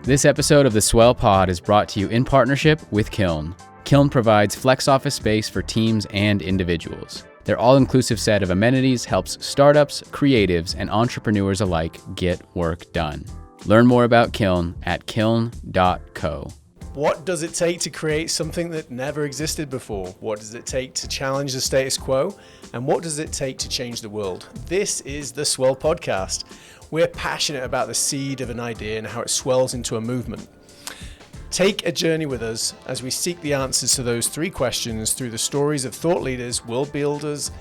This episode of the Swell Pod is brought to you in partnership with Kiln. Kiln provides flex office space for teams and individuals. Their all-inclusive set of amenities helps startups, creatives, and entrepreneurs alike get work done. Learn more about Kiln at kiln.co. What does it take to create something that never existed before? What does it take to challenge the status quo? And what does it take to change the world? This is the Swell Podcast. We're passionate about the seed of an idea and how it swells into a movement. Take a journey with us as we seek the answers to those three questions through the stories of thought leaders, world builders,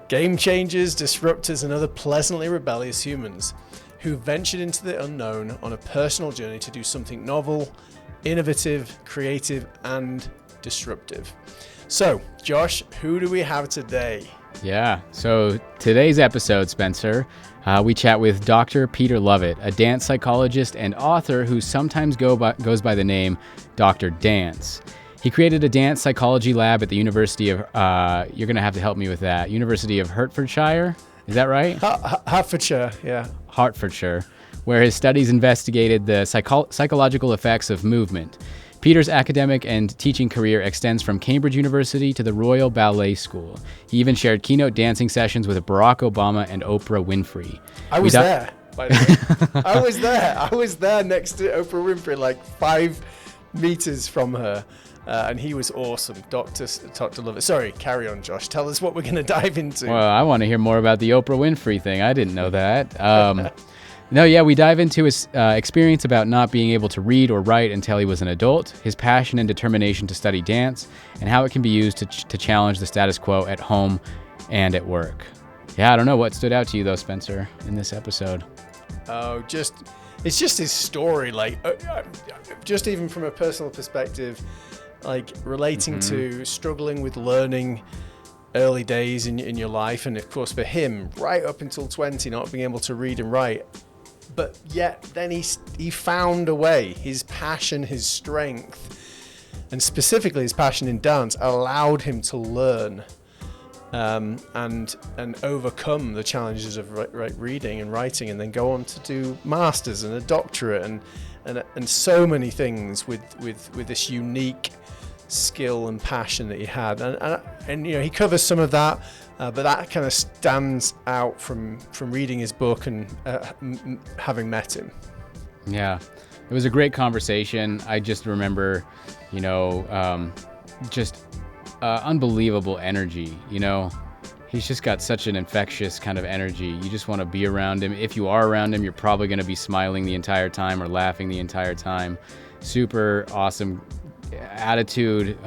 game changers, disruptors, and other pleasantly rebellious humans who ventured into the unknown on a personal journey to do something novel, innovative, creative, and disruptive. So, Josh, who do we have today? Yeah, so today's episode, Spencer, we chat with Dr. Peter Lovatt, a dance psychologist and author who sometimes goes by the name Dr. Dance. He created a dance psychology lab at the University of, you're going to have to help me with that, University of Hertfordshire, is that right? Hertfordshire, yeah. Hertfordshire, where his studies investigated the psychological effects of movement. Peter's academic and teaching career extends from Cambridge University to the Royal Ballet School. He even shared keynote dancing sessions with Barack Obama and Oprah Winfrey. I was there, by the way. I was there next to Oprah Winfrey, like 5 meters from her. And he was awesome, Dr. Lovatt. Sorry, carry on, Josh. Tell us what we're going to dive into. Well, I want to hear more about the Oprah Winfrey thing. I didn't know that. We dive into his experience about not being able to read or write until he was an adult, his passion and determination to study dance, and how it can be used to challenge the status quo at home and at work. Yeah, I don't know. What stood out to you, though, Spencer, in this episode? Oh, it's just his story. Like, just even from a personal perspective, like relating to struggling with learning early days in your life. And of course, for him, right up until 20, not being able to read and write. But yet then he found a way. His passion, his strength, and specifically his passion in dance allowed him to learn and overcome the challenges of reading and writing, and then go on to do masters and a doctorate and so many things with this unique skill and passion that he had. And you know, he covers some of that. But that kind of stands out from reading his book and having met him. Yeah, it was a great conversation. I just remember, unbelievable energy. He's just got such an infectious kind of energy. You just want to be around him. If you are around him, you're probably going to be smiling the entire time or laughing the entire time. Super awesome attitude.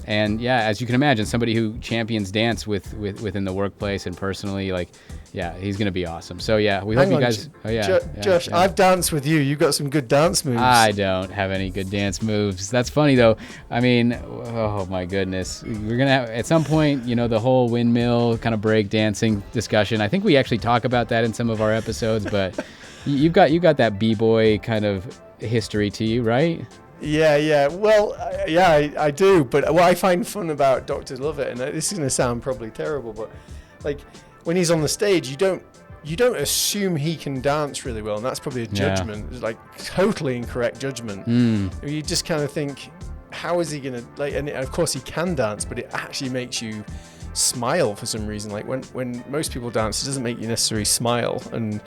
And yeah, as you can imagine, somebody who champions dance within the workplace and personally, he's going to be awesome. So yeah, we hope you guys. Josh, I've danced with you. You've got some good dance moves. I don't have any good dance moves. That's funny though. I mean, oh my goodness, we're gonna have at some point, the whole windmill kind of break dancing discussion. I think we actually talk about that in some of our episodes, but you've got that b-boy kind of history to you, right? Yeah. Well, I do. But what I find fun about Dr. Lovatt, and this is going to sound probably terrible, but like when he's on the stage, you don't assume he can dance really well, and that's probably a judgment. It's like totally incorrect judgment. You just kind of think, how is he going to and of course he can dance, but it actually makes you smile for some reason. Like when most people dance, it doesn't make you necessarily smile. And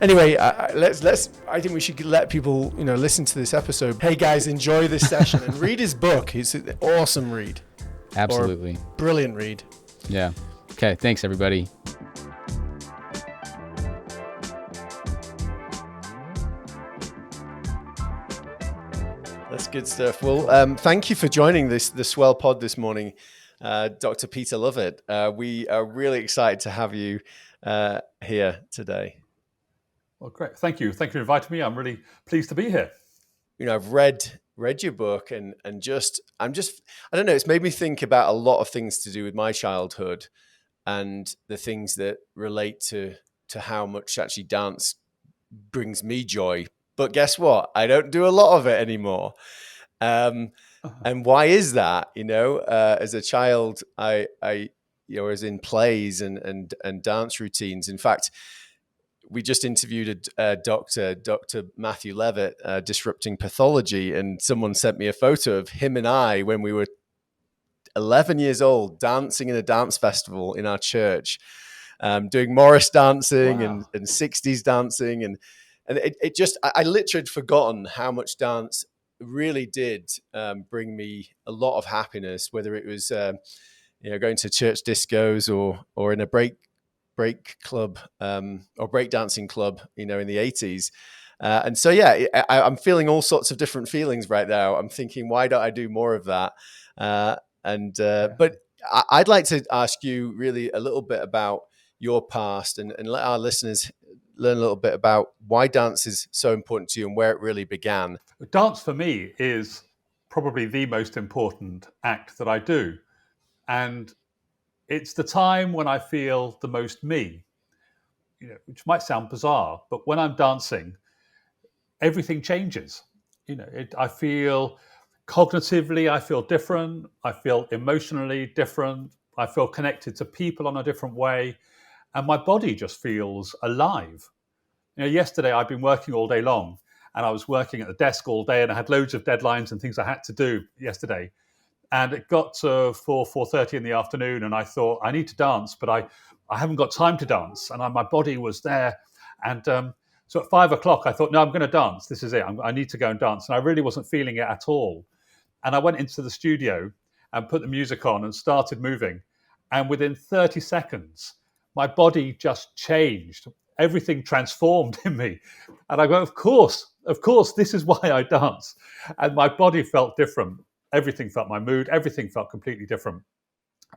anyway, I think we should let people, listen to this episode. Hey guys, enjoy this session and read his book. It's an awesome read. Absolutely. Brilliant read. Yeah. Okay. Thanks everybody. That's good stuff. Well, thank you for joining the Swell Pod this morning, Dr. Peter Lovatt. We are really excited to have you here today. Well, great. Thank you. Thank you for inviting me. I'm really pleased to be here. I've read your book and I don't know, it's made me think about a lot of things to do with my childhood and the things that relate to how much actually dance brings me joy. But guess what? I don't do a lot of it anymore. And why is that? As a child, I was in plays and dance routines. In fact, we just interviewed a doctor, Dr. Matthew Levitt, Disrupting Pathology, and someone sent me a photo of him and I when we were 11 years old, dancing in a dance festival in our church, doing Morris dancing Wow. and 60s dancing. And it just, I literally had forgotten how much dance really did bring me a lot of happiness, whether it was, going to church discos or in a break club or break dancing club, in the 80s. And so, yeah, I'm feeling all sorts of different feelings right now. I'm thinking, why don't I do more of that? But I'd like to ask you really a little bit about your past and let our listeners learn a little bit about why dance is so important to you and where it really began. Dance for me is probably the most important act that I do. And it's the time when I feel the most me, which might sound bizarre, but when I'm dancing, everything changes. I feel cognitively, I feel different. I feel emotionally different. I feel connected to people in a different way. And my body just feels alive. Yesterday I'd been working all day long and I was working at the desk all day and I had loads of deadlines and things I had to do yesterday. And it got to 4:30 in the afternoon and I thought, I need to dance, but I haven't got time to dance. And my body was there. And so at 5 o'clock, I thought, no, I'm going to dance. This is it. I need to go and dance. And I really wasn't feeling it at all. And I went into the studio and put the music on and started moving. And within 30 seconds, my body just changed. Everything transformed in me. And I go, of course, this is why I dance. And my body felt different. Everything felt, my mood, everything felt completely different.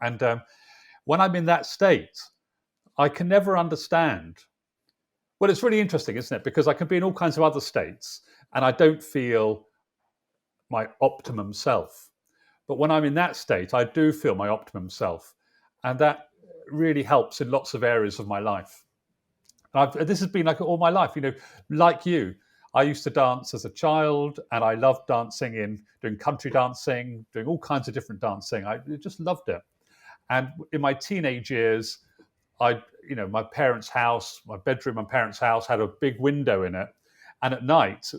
And when I'm in that state, I can never understand. Well, it's really interesting, isn't it? Because I can be in all kinds of other states and I don't feel my optimum self. But when I'm in that state, I do feel my optimum self. And that really helps in lots of areas of my life. And this has been like all my life, like you. I used to dance as a child and I loved dancing doing country dancing, doing all kinds of different dancing. I just loved it. And in my teenage years, my parents' house, my bedroom, my parents' house had a big window in it. And at night,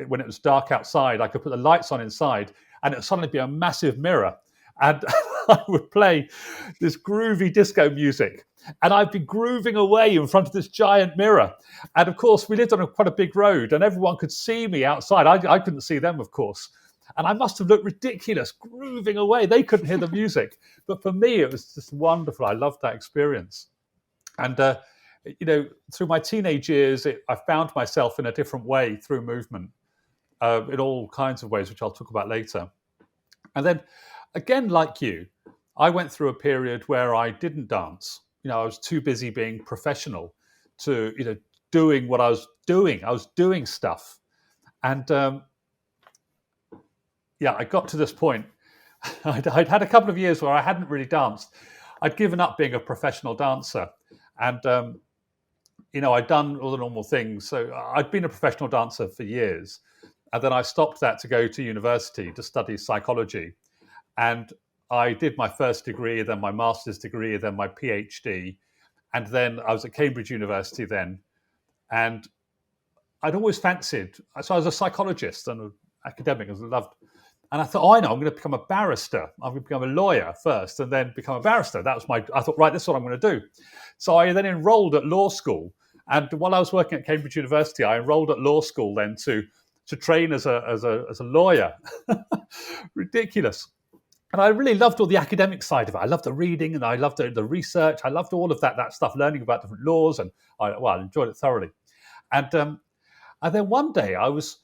when it was dark outside, I could put the lights on inside and it would suddenly be a massive mirror. And I would play this groovy disco music. And I'd be grooving away in front of this giant mirror. And of course, we lived on quite a big road and everyone could see me outside. I couldn't see them, of course. And I must have looked ridiculous, grooving away. They couldn't hear the music. But for me, it was just wonderful. I loved that experience. And, through my teenage years, I found myself in a different way through movement, in all kinds of ways, which I'll talk about later. And then, again, like you, I went through a period where I didn't dance. I was too busy being professional to, doing what I was doing. I was doing stuff. And, I got to this point. I'd had a couple of years where I hadn't really danced. I'd given up being a professional dancer. And, I'd done all the normal things. So I'd been a professional dancer for years. And then I stopped that to go to university to study psychology. And I did my first degree, then my master's degree, then my PhD. And then I was at Cambridge University then. And I'd always fancied, so I was a psychologist and an academic, I loved. And I thought, I know, I'm going to become a barrister. I'm going to become a lawyer first and then become a barrister. I thought, right, this is what I'm going to do. So I then enrolled at law school. And while I was working at Cambridge University, I enrolled at law school then to train as a lawyer. Ridiculous. And I really loved all the academic side of it. I loved the reading and I loved the research. I loved all of that stuff, learning about different laws. And I enjoyed it thoroughly. And then one day I was,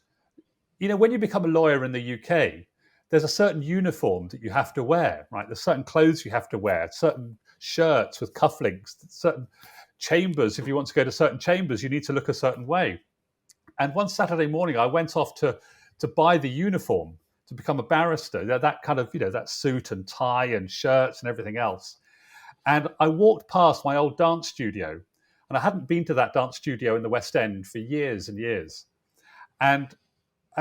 when you become a lawyer in the UK, there's a certain uniform that you have to wear, right? There's certain clothes you have to wear, certain shirts with cufflinks, certain chambers. If you want to go to certain chambers, you need to look a certain way. And one Saturday morning, I went off to buy the uniform to become a barrister, that kind of, that suit and tie and shirts and everything else. And I walked past my old dance studio, and I hadn't been to that dance studio in the West End for years and years. And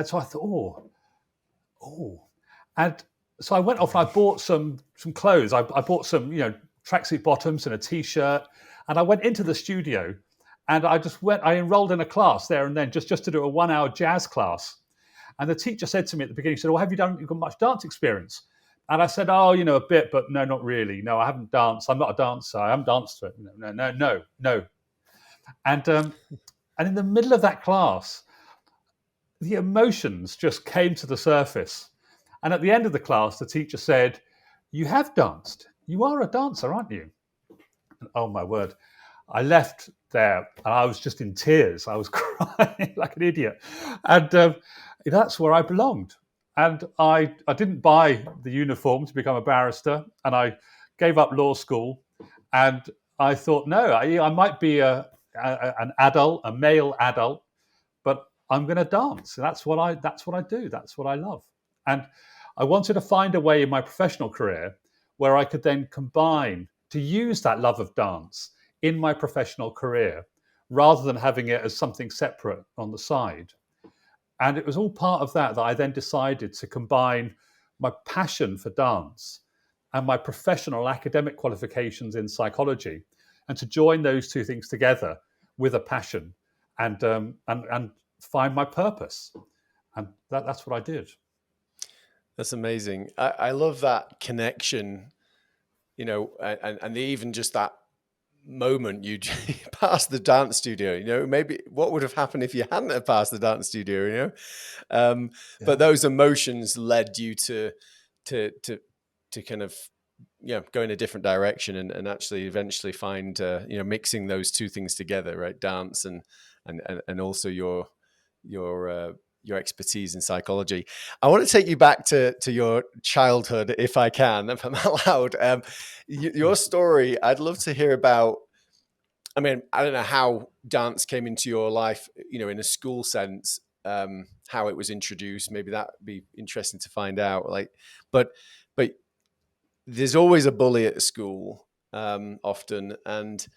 so I thought, And so I went off and I bought some clothes. I bought some, tracksuit bottoms and a T-shirt. And I went into the studio And I enrolled in a class there and then just to do a 1-hour jazz class. And the teacher said to me at the beginning, he said, well, you've got much dance experience? And I said, oh, a bit, but no, not really. No, I haven't danced. I'm not a dancer. I haven't danced. No. And in the middle of that class, the emotions just came to the surface. And at the end of the class, the teacher said, you have danced. You are a dancer, aren't you? And, oh, my word. I left there and I was just in tears. I was crying like an idiot. And that's where I belonged. And I didn't buy the uniform to become a barrister. And I gave up law school. And I thought, no, I might be an adult, a male adult, but I'm going to dance. And that's what I do. That's what I love. And I wanted to find a way in my professional career where I could then to use that love of dance in my professional career, rather than having it as something separate on the side. And it was all part of that I then decided to combine my passion for dance and my professional academic qualifications in psychology, and to join those two things together with a passion and find my purpose. And that's what I did. That's amazing. I love that connection, and even just that moment you passed the dance studio. Maybe what would have happened if you hadn't have passed the dance studio, but those emotions led you to kind of go in a different direction and actually eventually find mixing those two things together, right? Dance and also your expertise in psychology. I want to take you back to your childhood, if I can, if I'm allowed. Your story, I'd love to hear about. I mean, I don't know how dance came into your life, in a school sense, how it was introduced. Maybe that'd be interesting to find out. But there's always a bully at school, often, and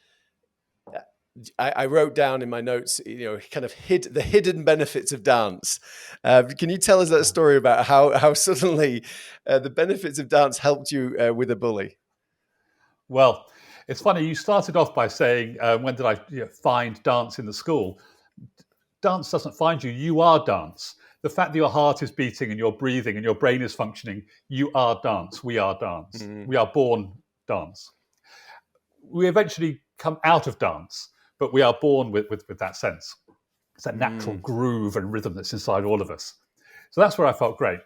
I wrote down in my notes, kind of the hidden benefits of dance. Can you tell us that story about how suddenly the benefits of dance helped you with a bully? Well, it's funny. You started off by saying, when did I find dance in the school? Dance doesn't find you. You are dance. The fact that your heart is beating and you're breathing and your brain is functioning, you are dance. We are dance. Mm-hmm. We are born dance. We eventually come out of dance, but we are born with that sense. It's that natural groove and rhythm that's inside all of us. So that's where I felt great.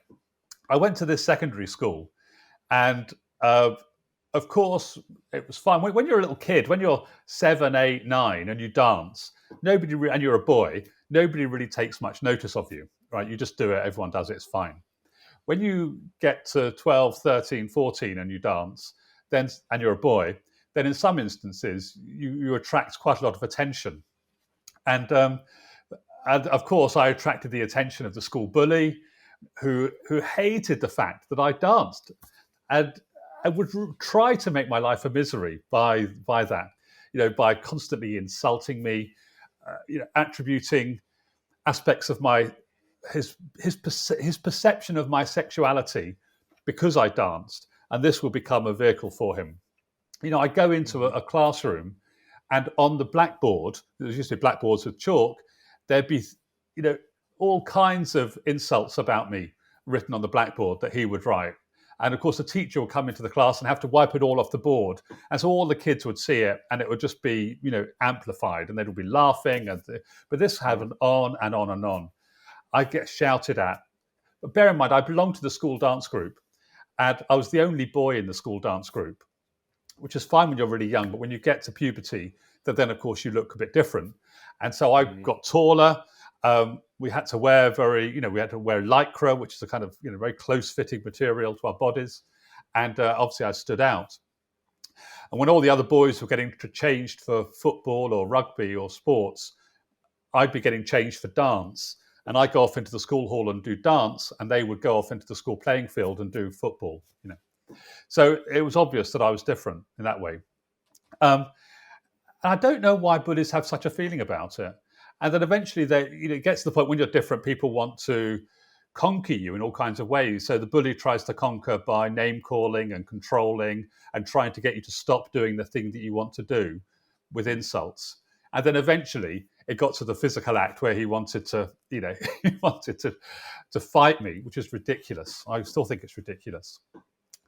I went to this secondary school, and of course, it was fun. When you're a little kid, when you're 7, 8, 9, and you dance, and you're a boy, nobody really takes much notice of you, right? You just do it. Everyone does it. It's fine. When you get to 12, 13, 14, and you dance, and you're a boy, then in some instances, you attract quite a lot of attention. And of course, I attracted the attention of the school bully, who hated the fact that I danced. And I would try to make my life a misery by that, by constantly insulting me, attributing aspects of his perception of my sexuality because I danced, and this will become a vehicle for him. I go into a classroom, and on the blackboard, there's usually blackboards with chalk, there'd be, all kinds of insults about me written on the blackboard that he would write. And of course, the teacher would come into the class and have to wipe it all off the board. And so all the kids would see it, and it would just be, amplified, and they'd all be laughing. But this happened on and on and on. I get shouted at. But bear in mind, I belonged to the school dance group, and I was the only boy in the school dance group, which is fine when you're really young. But when you get to puberty, then of course you look a bit different. And so I got taller. We had to wear lycra, which is a kind of very close-fitting material to our bodies, and obviously I stood out. And when all the other boys were getting changed for football or rugby or sports, I'd be getting changed for dance, and I'd go off into the school hall and do dance, and they would go off into the school playing field and do football. So it was obvious that I was different in that way. And I don't know why bullies have such a feeling about it. And then eventually, it gets to the point when you're different, people want to conquer you in all kinds of ways. So the bully tries to conquer by name calling and controlling and trying to get you to stop doing the thing that you want to do with insults. And then eventually it got to the physical act where he wanted to, he wanted to fight me, which is ridiculous. I still think it's ridiculous.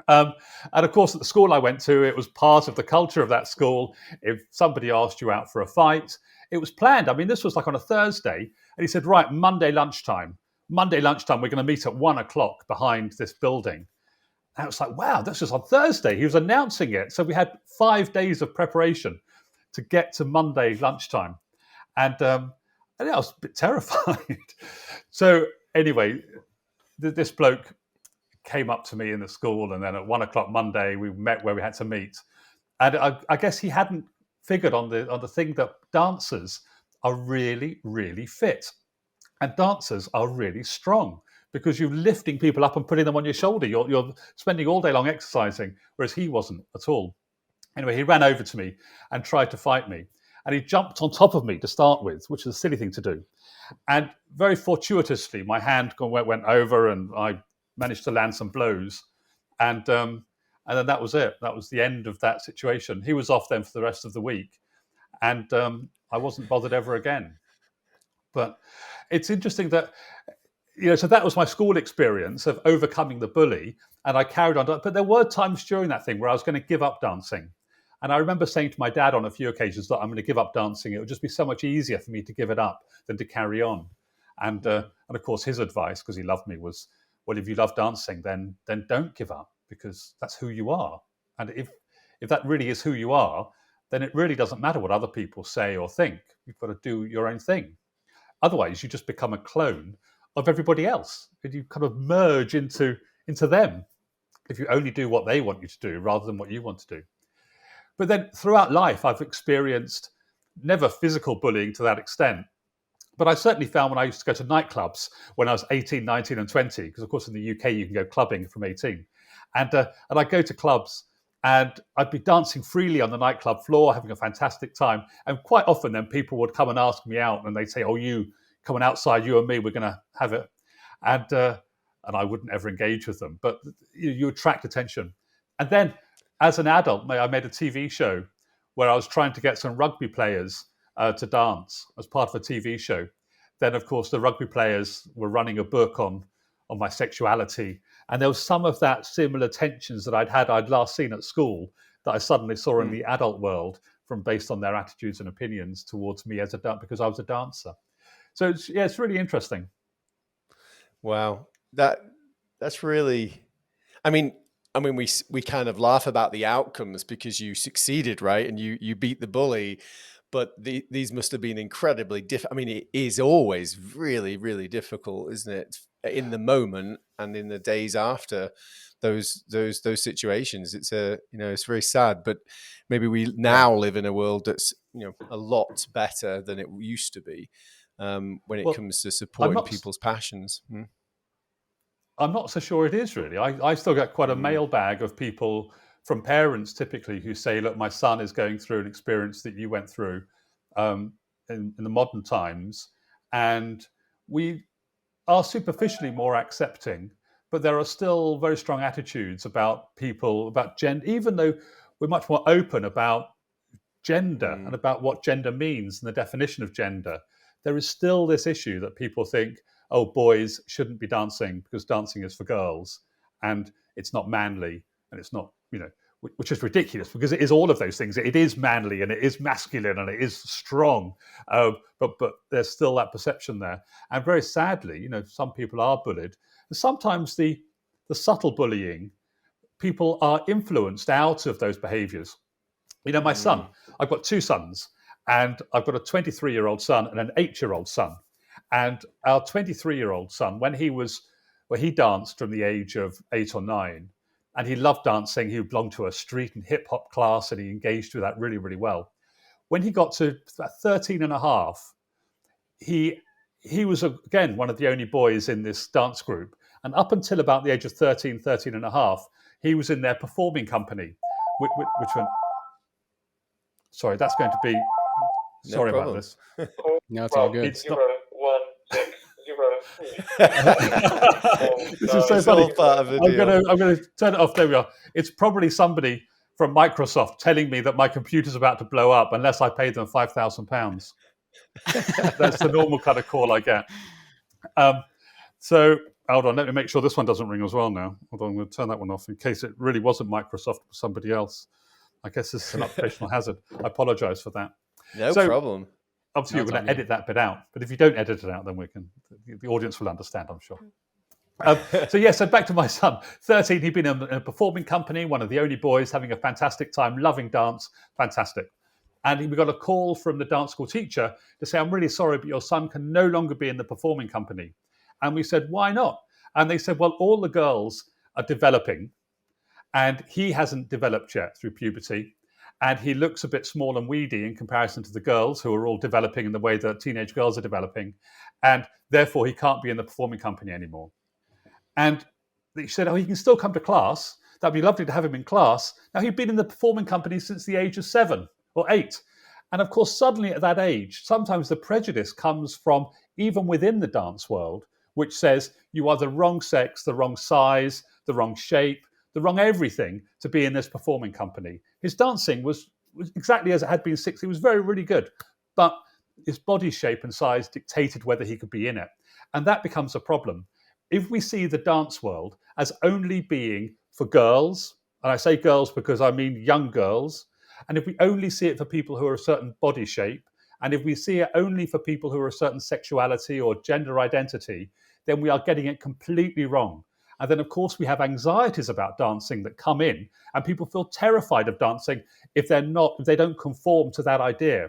And of course, at the school I went to, it was part of the culture of that school. If somebody asked you out for a fight, it was planned. I mean, this was like on a Thursday. And he said, right, Monday lunchtime, we're going to meet at 1:00 behind this building. And I was like, wow, this was on Thursday. He was announcing it. So we had 5 days of preparation to get to Monday lunchtime. And I was a bit terrified. So anyway, this bloke came up to me in the school, and then at 1:00 Monday, we met where we had to meet. And I guess he hadn't figured on the thing that dancers are really, really fit. And dancers are really strong because you're lifting people up and putting them on your shoulder. You're spending all day long exercising, whereas he wasn't at all. Anyway, he ran over to me and tried to fight me. And he jumped on top of me to start with, which is a silly thing to do. And very fortuitously, my hand went over and I managed to land some blows. And then that was it. That was the end of that situation. He was off then for the rest of the week. And I wasn't bothered ever again. But it's interesting that, so that was my school experience of overcoming the bully, and I carried on. But there were times during that thing where I was going to give up dancing. And I remember saying to my dad on a few occasions that I'm going to give up dancing. It would just be so much easier for me to give it up than to carry on. And of course, his advice, because he loved me, was, well, if you love dancing, then don't give up, because that's who you are. And if that really is who you are, then it really doesn't matter what other people say or think. You've got to do your own thing. Otherwise, you just become a clone of everybody else, and you kind of merge into them if you only do what they want you to do rather than what you want to do. But then throughout life, I've experienced never physical bullying to that extent. But I certainly found when I used to go to nightclubs when I was 18, 19 and 20, because of course in the UK you can go clubbing from 18. And I'd go to clubs and I'd be dancing freely on the nightclub floor, having a fantastic time. And quite often then people would come and ask me out and they'd say, oh, you coming outside, you and me, we're going to have it. And I wouldn't ever engage with them. But you attract attention. And then as an adult, I made a TV show where I was trying to get some rugby players to dance as part of a TV show. Then, of course, the rugby players were running a book on my sexuality. And there was some of that similar tensions that I'd last seen at school that I suddenly saw in the adult world based on their attitudes and opinions towards me because I was a dancer. So it's really interesting. Wow, that's really. I mean, we kind of laugh about the outcomes because you succeeded, right? And you beat the bully, but these must have been incredibly difficult. I mean, it is always really, really difficult, isn't it? In the moment and in the days after those situations, it's very sad. But maybe we now live in a world that's a lot better than it used to be when it comes to supporting people's passions. I'm not so sure it is really. I still get quite a mailbag of people from parents typically who say, look, my son is going through an experience that you went through in the modern times. And we are superficially more accepting, but there are still very strong attitudes about people, about gender, even though we're much more open about gender and about what gender means and the definition of gender. There is still this issue that people think, oh, boys shouldn't be dancing because dancing is for girls and it's not manly and it's not, which is ridiculous because it is all of those things. It is manly and it is masculine and it is strong. But there's still that perception there. And very sadly, some people are bullied. And sometimes the subtle bullying, people are influenced out of those behaviors. My son, I've got two sons and I've got a 23-year-old son and an 8-year-old son. And our 23-year-old son, when he danced from the age of 8 or 9, and he loved dancing. He belonged to a street and hip hop class and he engaged with that really, really well. When he got to about 13 and a half, he was, again, one of the only boys in this dance group. And up until about the age of 13 and a half, he was in their performing company, which went, sorry, that's going to be, sorry about this. No, it's all good. It's not, this is so funny. I'm going to turn it off. There we are. It's probably somebody from Microsoft telling me that my computer's about to blow up unless I pay them £5,000. That's the normal kind of call I get. So hold on, let me make sure this one doesn't ring as well now. Hold on, I'm going to turn that one off in case it really wasn't Microsoft, it was somebody else. I guess this is an occupational hazard. I apologize for that. No problem. Obviously, you're going to edit that bit out, but if you don't edit it out, then the audience will understand, I'm sure. So back to my son. 13, he'd been in a performing company, one of the only boys, having a fantastic time, loving dance, fantastic. And we got a call from the dance school teacher to say, I'm really sorry, but your son can no longer be in the performing company. And we said, why not? And they said, well, all the girls are developing and he hasn't developed yet through puberty. And he looks a bit small and weedy in comparison to the girls who are all developing in the way that teenage girls are developing. And therefore, he can't be in the performing company anymore. And he said, he can still come to class. That'd be lovely to have him in class. Now, he'd been in the performing company since the age of 7 or 8. And of course, suddenly at that age, sometimes the prejudice comes from even within the dance world, which says you are the wrong sex, the wrong size, the wrong shape, the wrong everything to be in this performing company. His dancing was exactly as it had been 6. He was really good. But his body shape and size dictated whether he could be in it. And that becomes a problem. If we see the dance world as only being for girls, and I say girls because I mean young girls, and if we only see it for people who are a certain body shape, and if we see it only for people who are a certain sexuality or gender identity, then we are getting it completely wrong. And then, of course, we have anxieties about dancing that come in, and people feel terrified of dancing if they don't conform to that idea.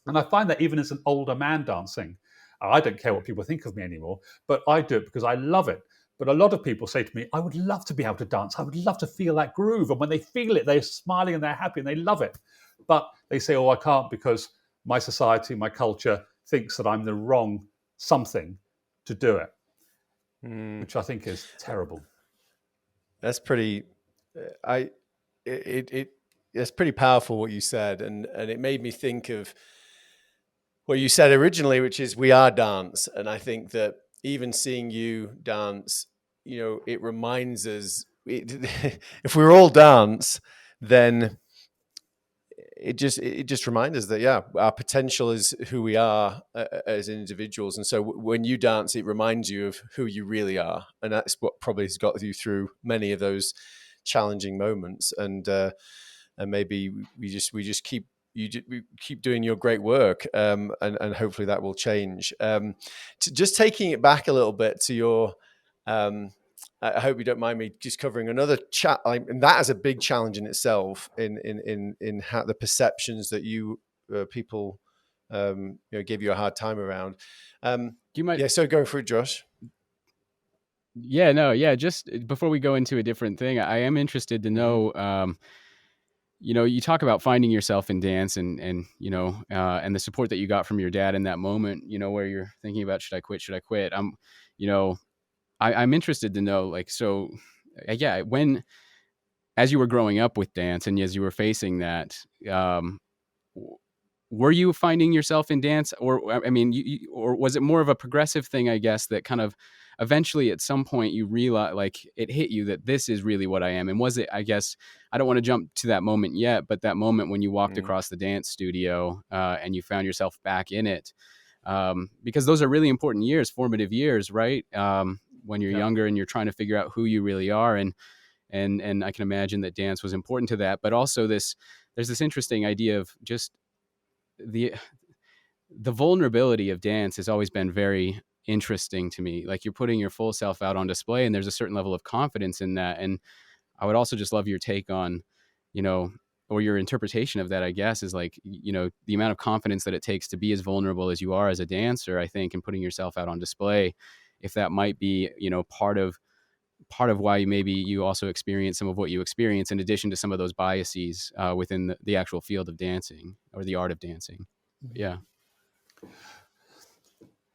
And I find that even as an older man dancing, I don't care what people think of me anymore, but I do it because I love it. But a lot of people say to me, I would love to be able to dance. I would love to feel that groove. And when they feel it, they're smiling and they're happy and they love it. But they say, I can't because my society, my culture thinks that I'm the wrong something to do it, which I think is terrible. That's pretty, it's pretty powerful what you said. And it made me think of what you said originally, which is we are dance. And I think that even seeing you dance, it reminds us, if we're all dance, then it just reminds us that, our potential is who we are as individuals. And so when you dance, it reminds you of who you really are. And that's what probably has got you through many of those challenging moments. And maybe we just keep doing your great work, and hopefully that will change. Just taking it back a little bit to your, I hope you don't mind me just covering another chat, and that is a big challenge in itself. In how the perceptions that you people give you a hard time around. So go for it, Josh. Just before we go into a different thing, I am interested to know. You talk about finding yourself in dance and the support that you got from your dad in that moment, where you're thinking about, should I quit? I'm interested to know, when, as you were growing up with dance and as you were facing that, were you finding yourself in dance, or or was it more of a progressive thing, I guess, that kind of eventually at some point you realize, it hit you that this is really what I am? And was it, I guess, I don't want to jump to that moment yet, but that moment when you walked across the dance studio and you found yourself back in it, because those are really important years, formative years, right? When you're younger and you're trying to figure out who you really are. And I can imagine that dance was important to that, but also there's this interesting idea of just the vulnerability of dance has always been very interesting to me. Like, you're putting your full self out on display, and there's a certain level of confidence in that. And I would also just love your take on, or your interpretation of that, I guess, is the amount of confidence that it takes to be as vulnerable as you are as a dancer, I think, and putting yourself out on display, if that might be, part of why maybe you also experience some of what you experience, in addition to some of those biases within the actual field of dancing or the art of dancing. Yeah.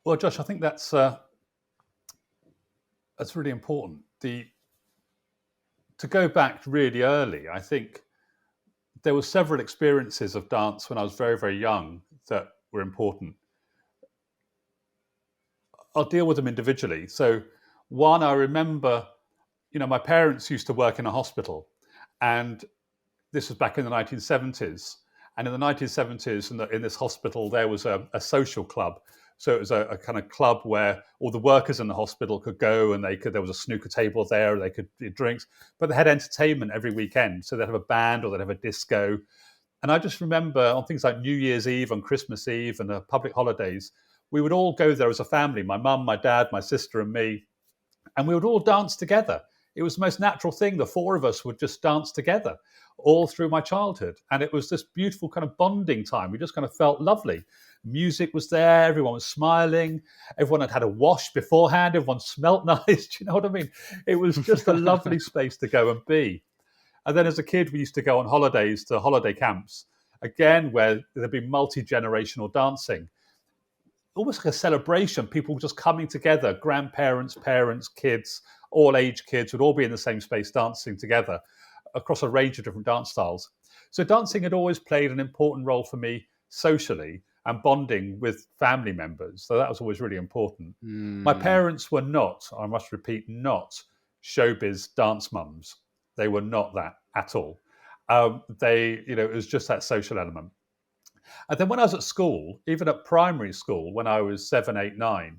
Well, Josh, I think that's really important. To go back really early, I think there were several experiences of dance when I was very, very young that were important. I'll deal with them individually. So one, I remember, my parents used to work in a hospital, and this was back in the 1970s. And in the 1970s, in this hospital, there was a social club. So it was a kind of club where all the workers in the hospital could go, and there was a snooker table there, they could do drinks, but they had entertainment every weekend. So they'd have a band or they'd have a disco. And I just remember on things like New Year's Eve, on Christmas Eve, and public holidays, we would all go there as a family, my mum, my dad, my sister, and me, and we would all dance together. It was the most natural thing. The four of us would just dance together all through my childhood. And it was this beautiful kind of bonding time. We just kind of felt lovely. Music was there. Everyone was smiling. Everyone had had a wash beforehand. Everyone smelt nice. Do you know what I mean? It was just a lovely space to go and be. And then as a kid, we used to go on holidays to holiday camps, again, where there'd be multi-generational dancing. Almost like a celebration, people just coming together, grandparents, parents, kids, all age kids would all be in the same space dancing together across a range of different dance styles. So dancing had always played an important role for me socially and bonding with family members. So that was always really important. My parents were not, I must repeat, not showbiz dance mums. They were not that at all. It was just that social element. And then when I was at school, even at primary school, when I was 7, 8, 9,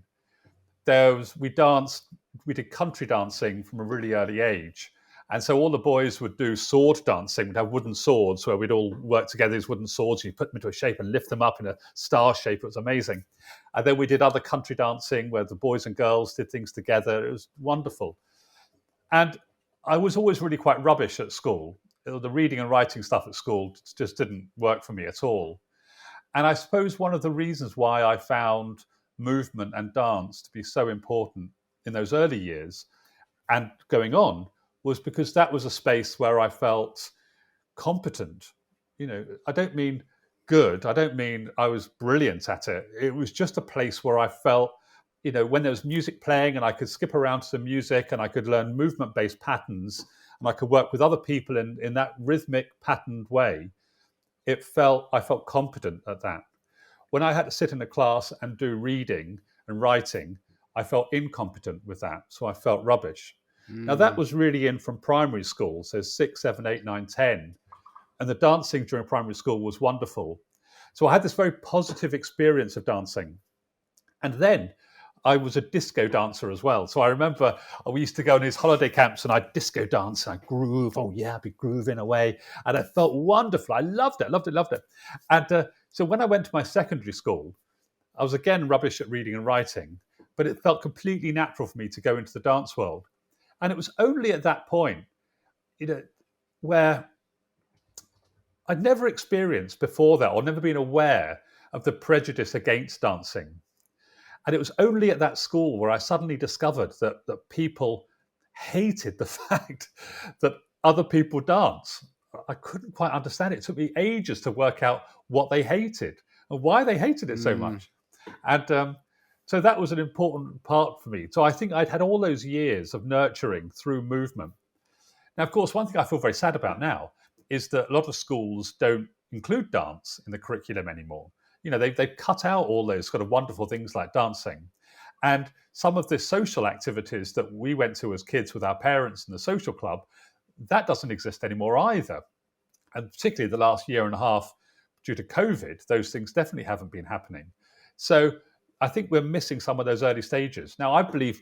we did country dancing from a really early age. And so all the boys would do sword dancing. We'd have wooden swords where we'd all work together, these wooden swords. You put them into a shape and lift them up in a star shape. It was amazing. And then we did other country dancing where the boys and girls did things together. It was wonderful. And I was always really quite rubbish at school. The reading and writing stuff at school just didn't work for me at all. And I suppose one of the reasons why I found movement and dance to be so important in those early years and going on was because that was a space where I felt competent. I don't mean good. I don't mean I was brilliant at it. It was just a place where I felt, when there was music playing and I could skip around to the music and I could learn movement-based patterns and I could work with other people in that rhythmic patterned way, I felt competent at that. When I had to sit in a class and do reading and writing, I felt incompetent with that. So I felt rubbish. Now that was really in from primary school, so 6, 7, 8, 9, 10. And the dancing during primary school was wonderful. So I had this very positive experience of dancing. And then I was a disco dancer as well. So I remember we used to go on these holiday camps and I'd disco dance and I'd groove. Oh yeah, I'd be grooving away. And I felt wonderful. I loved it. And so when I went to my secondary school, I was again rubbish at reading and writing, but it felt completely natural for me to go into the dance world. And it was only at that point, where I'd never experienced before that or never been aware of the prejudice against dancing. And it was only at that school where I suddenly discovered that people hated the fact that other people dance. I couldn't quite understand it. It took me ages to work out what they hated and why they hated it so much. And so that was an important part for me. So I think I'd had all those years of nurturing through movement. Now, of course, one thing I feel very sad about now is that a lot of schools don't include dance in the curriculum anymore. They've cut out all those kind of wonderful things like dancing. And some of the social activities that we went to as kids with our parents in the social club, that doesn't exist anymore either. And particularly the last year and a half, due to COVID, those things definitely haven't been happening. So I think we're missing some of those early stages. Now, I believe,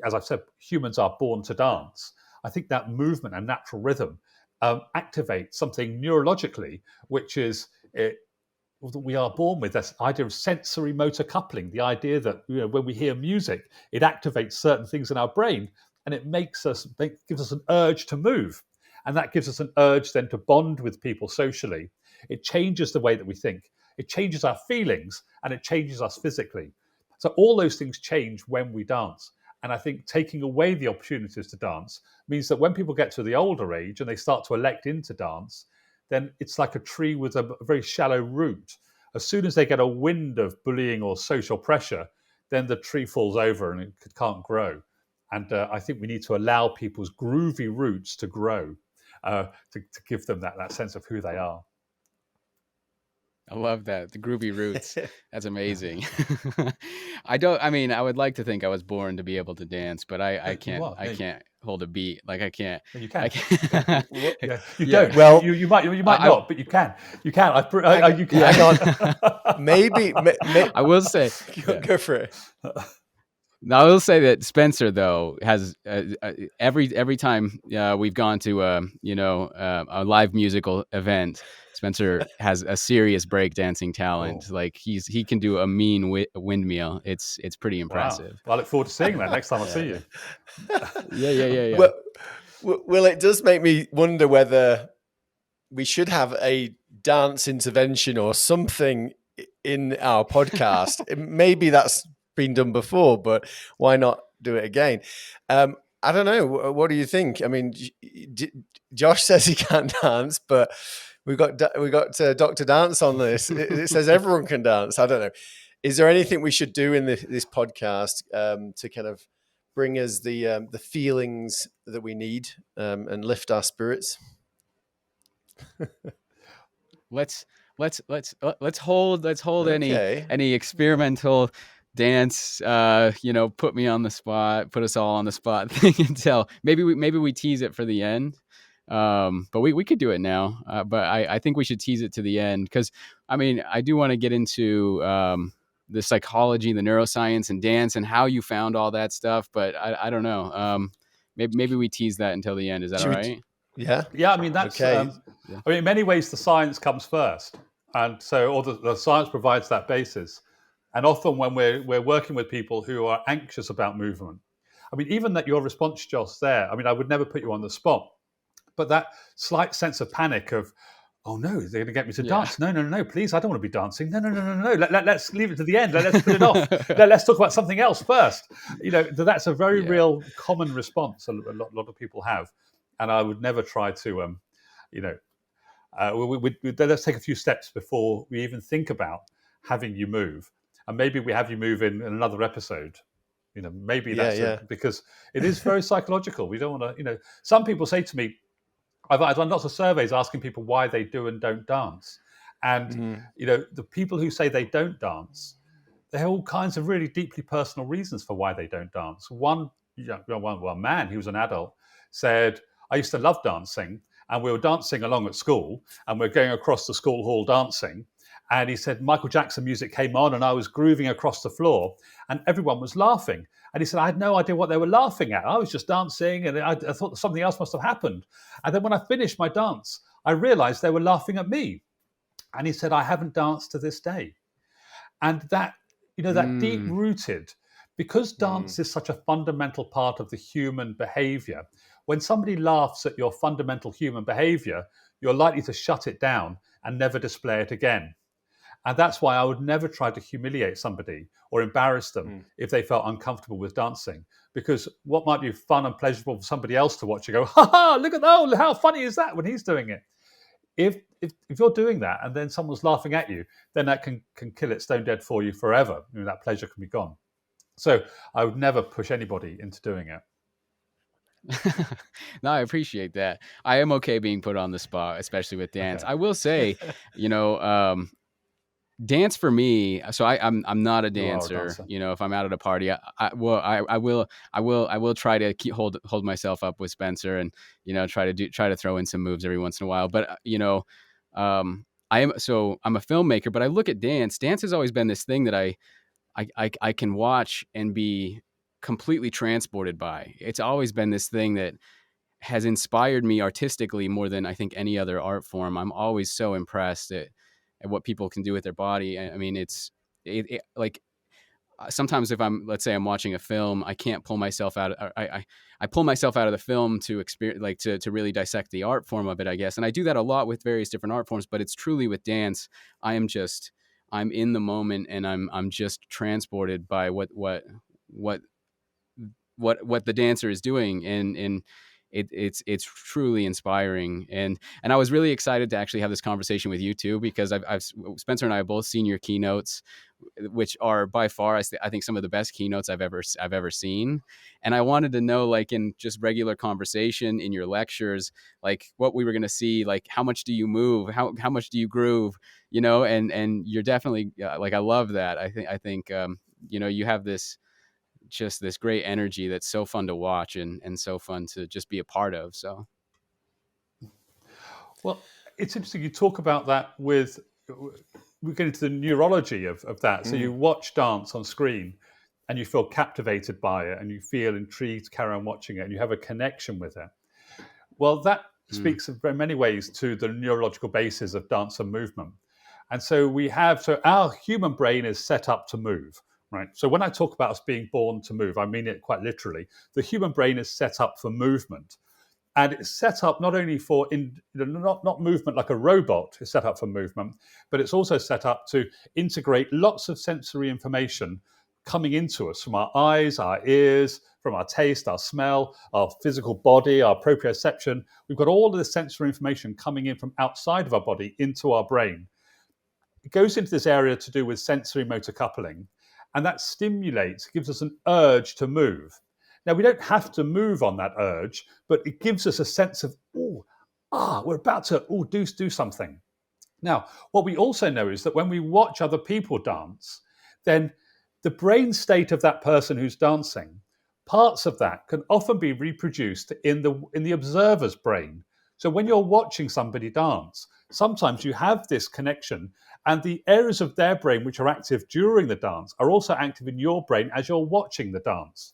as I've said, humans are born to dance. I think that movement and natural rhythm activates something neurologically, which is we are born with this idea of sensory motor coupling, the idea that when we hear music, it activates certain things in our brain and it gives us an urge to move. And that gives us an urge then to bond with people socially. It changes the way that we think. It changes our feelings and it changes us physically. So all those things change when we dance. And I think taking away the opportunities to dance means that when people get to the older age and they start to elect into dance, then it's like a tree with a very shallow root. As soon as they get a wind of bullying or social pressure, then the tree falls over and it can't grow. And I think we need to allow people's groovy roots to grow, to give them that sense of who they are. I love that. The groovy roots. That's amazing. I mean, I would like to think I was born to be able to dance, but I You can't, are. I Yeah, can't hold a beat. Like you I can. You can. can't. Yeah, you Yeah. don't. Well, You might I not, but you can. You can. hang, You can. hang on. yeah. Maybe, I will say, go, yeah. go for it. Now, I will say that Spencer though has every time we've gone to a live musical event, Spencer has a serious breakdancing Oh, talent. Like he can do a mean windmill. It's pretty wow. impressive. Well, I look forward to seeing that next time I Yeah, see you. yeah. Well, well, it does make me wonder whether we should have a dance intervention or something in our podcast. Maybe that's been done before, but why not do it again? I don't know. What do you think? I mean, Josh says he can't dance, but we got Dr. Dance on this. It says everyone can dance. I don't know. Is there anything we should do in this podcast to kind of bring us the feelings that we need and lift our spirits? let's let's hold Okay. any experimental dance put me on the spot, put us all on the spot thing until maybe we tease it for the end. But we could do it now, but I think we should tease it to the end, because I mean I do want to get into the psychology, the neuroscience and dance and how you found all that stuff, but I don't know. Maybe we tease that until the end. Is that all Should we, right? yeah. Yeah, I mean that's. Okay. Yeah. I mean, in many ways, the science comes first, and so or the science provides that basis. And often, when we're working with people who are anxious about movement, I mean, even that your response, Josh, there. I mean, I would never put you on the spot, but that slight sense of panic of, oh no, they're going to get me to Yeah. dance. No, please, I don't want to be dancing. No. Let's leave it to the end. Let's put it off. Let's talk about something else first. You know, that's a very Yeah. real common response a lot of people have, and I would never try to, you know, let's take a few steps before we even think about having you move, and maybe we have you move in another episode. You know, maybe Yeah, that's yeah. because it is very psychological. We don't want to, you know. Some people say to me, I've done lots of surveys asking people why they do and don't dance, and Mhm. you know, the people who say they don't dance, they have all kinds of really deeply personal reasons for why they don't dance. One man, he was an adult, said, I used to love dancing, and we were dancing along at school, and we're going across the school hall dancing. And he said, Michael Jackson music came on, and I was grooving across the floor, and everyone was laughing. And he said, I had no idea what they were laughing at. I was just dancing, and I thought something else must have happened. And then when I finished my dance, I realized they were laughing at me. And he said, I haven't danced to this day. And that, you know, that deep Mm. rooted, because Mm. dance is such a fundamental part of the human behavior, when somebody laughs at your fundamental human behavior, you're likely to shut it down and never display it again. And that's why I would never try to humiliate somebody or embarrass them Mm. if they felt uncomfortable with dancing. Because what might be fun and pleasurable for somebody else to watch, you go, ha ha, look at that, oh, how funny is that when he's doing it? If you're doing that and then someone's laughing at you, then that can kill it stone dead for you forever. You know, that pleasure can be gone. So I would never push anybody into doing it. No, I appreciate that. I am okay being put on the spot, especially with dance. Okay. I will say, you know, dance for me. So I'm not a You are a dancer. dancer. You know, if I'm out at a party, I will try to hold myself up with Spencer, and you know try to throw in some moves every once in a while. But I'm a filmmaker, but I look at dance. Dance has always been this thing that I can watch and be completely transported by. It's always been this thing that has inspired me artistically more than I think any other art form. I'm always so impressed at what people can do with their body. I mean, like sometimes if let's say I'm watching a film, I can't pull myself out. I pull myself out of the film to experience, like to really dissect the art form of it, I guess. And I do that a lot with various different art forms, but it's truly with dance. I'm in the moment, and I'm just transported by what the dancer is doing, and it's truly inspiring. And I was really excited to actually have this conversation with you too, because I've Spencer and I have both seen your keynotes, which are by far, I think, some of the best keynotes I've ever seen. And I wanted to know, like, in just regular conversation in your lectures, like what we were going to see, like how much do you move, how much do you groove, and you're definitely like, I love that. I think you have this great energy that's so fun to watch and so fun to just be a part of. So Well, it's interesting you talk about that with, we get into the neurology of that. So you watch dance on screen and you feel captivated by it and you feel intrigued to carry on watching it and you have a connection with it. Well, that speaks in very many ways to the neurological basis of dance and movement. And so our human brain is set up to move, right? So when I talk about us being born to move, I mean it quite literally. The human brain is set up for movement. And it's set up not only for not movement like a robot is set up for movement, but it's also set up to integrate lots of sensory information coming into us from our eyes, our ears, from our taste, our smell, our physical body, our proprioception. We've got all of this sensory information coming in from outside of our body into our brain. It goes into this area to do with sensory motor coupling, and that gives us an urge to move. Now, we don't have to move on that urge, but it gives us a sense of, we're about to do something. Now, what we also know is that when we watch other people dance, then the brain state of that person who's dancing, parts of that can often be reproduced in the observer's brain. So when you're watching somebody dance, sometimes you have this connection, and the areas of their brain which are active during the dance are also active in your brain as you're watching the dance.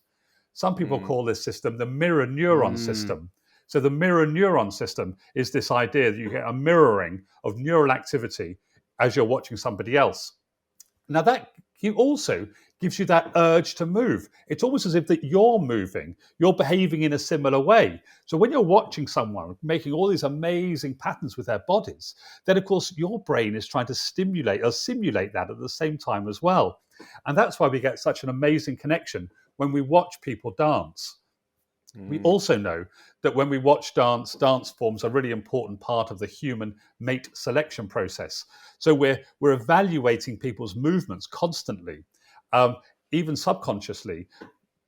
Some people call this system the mirror neuron system. So the mirror neuron system is this idea that you get a mirroring of neural activity as you're watching somebody else. Now that also gives you that urge to move. It's almost as if that you're moving, you're behaving in a similar way. So when you're watching someone making all these amazing patterns with their bodies, then of course your brain is trying to stimulate or simulate that at the same time as well. And that's why we get such an amazing connection when we watch people dance. We also know that when we watch dance forms a really important part of the human mate selection process. So we're evaluating people's movements constantly, even subconsciously,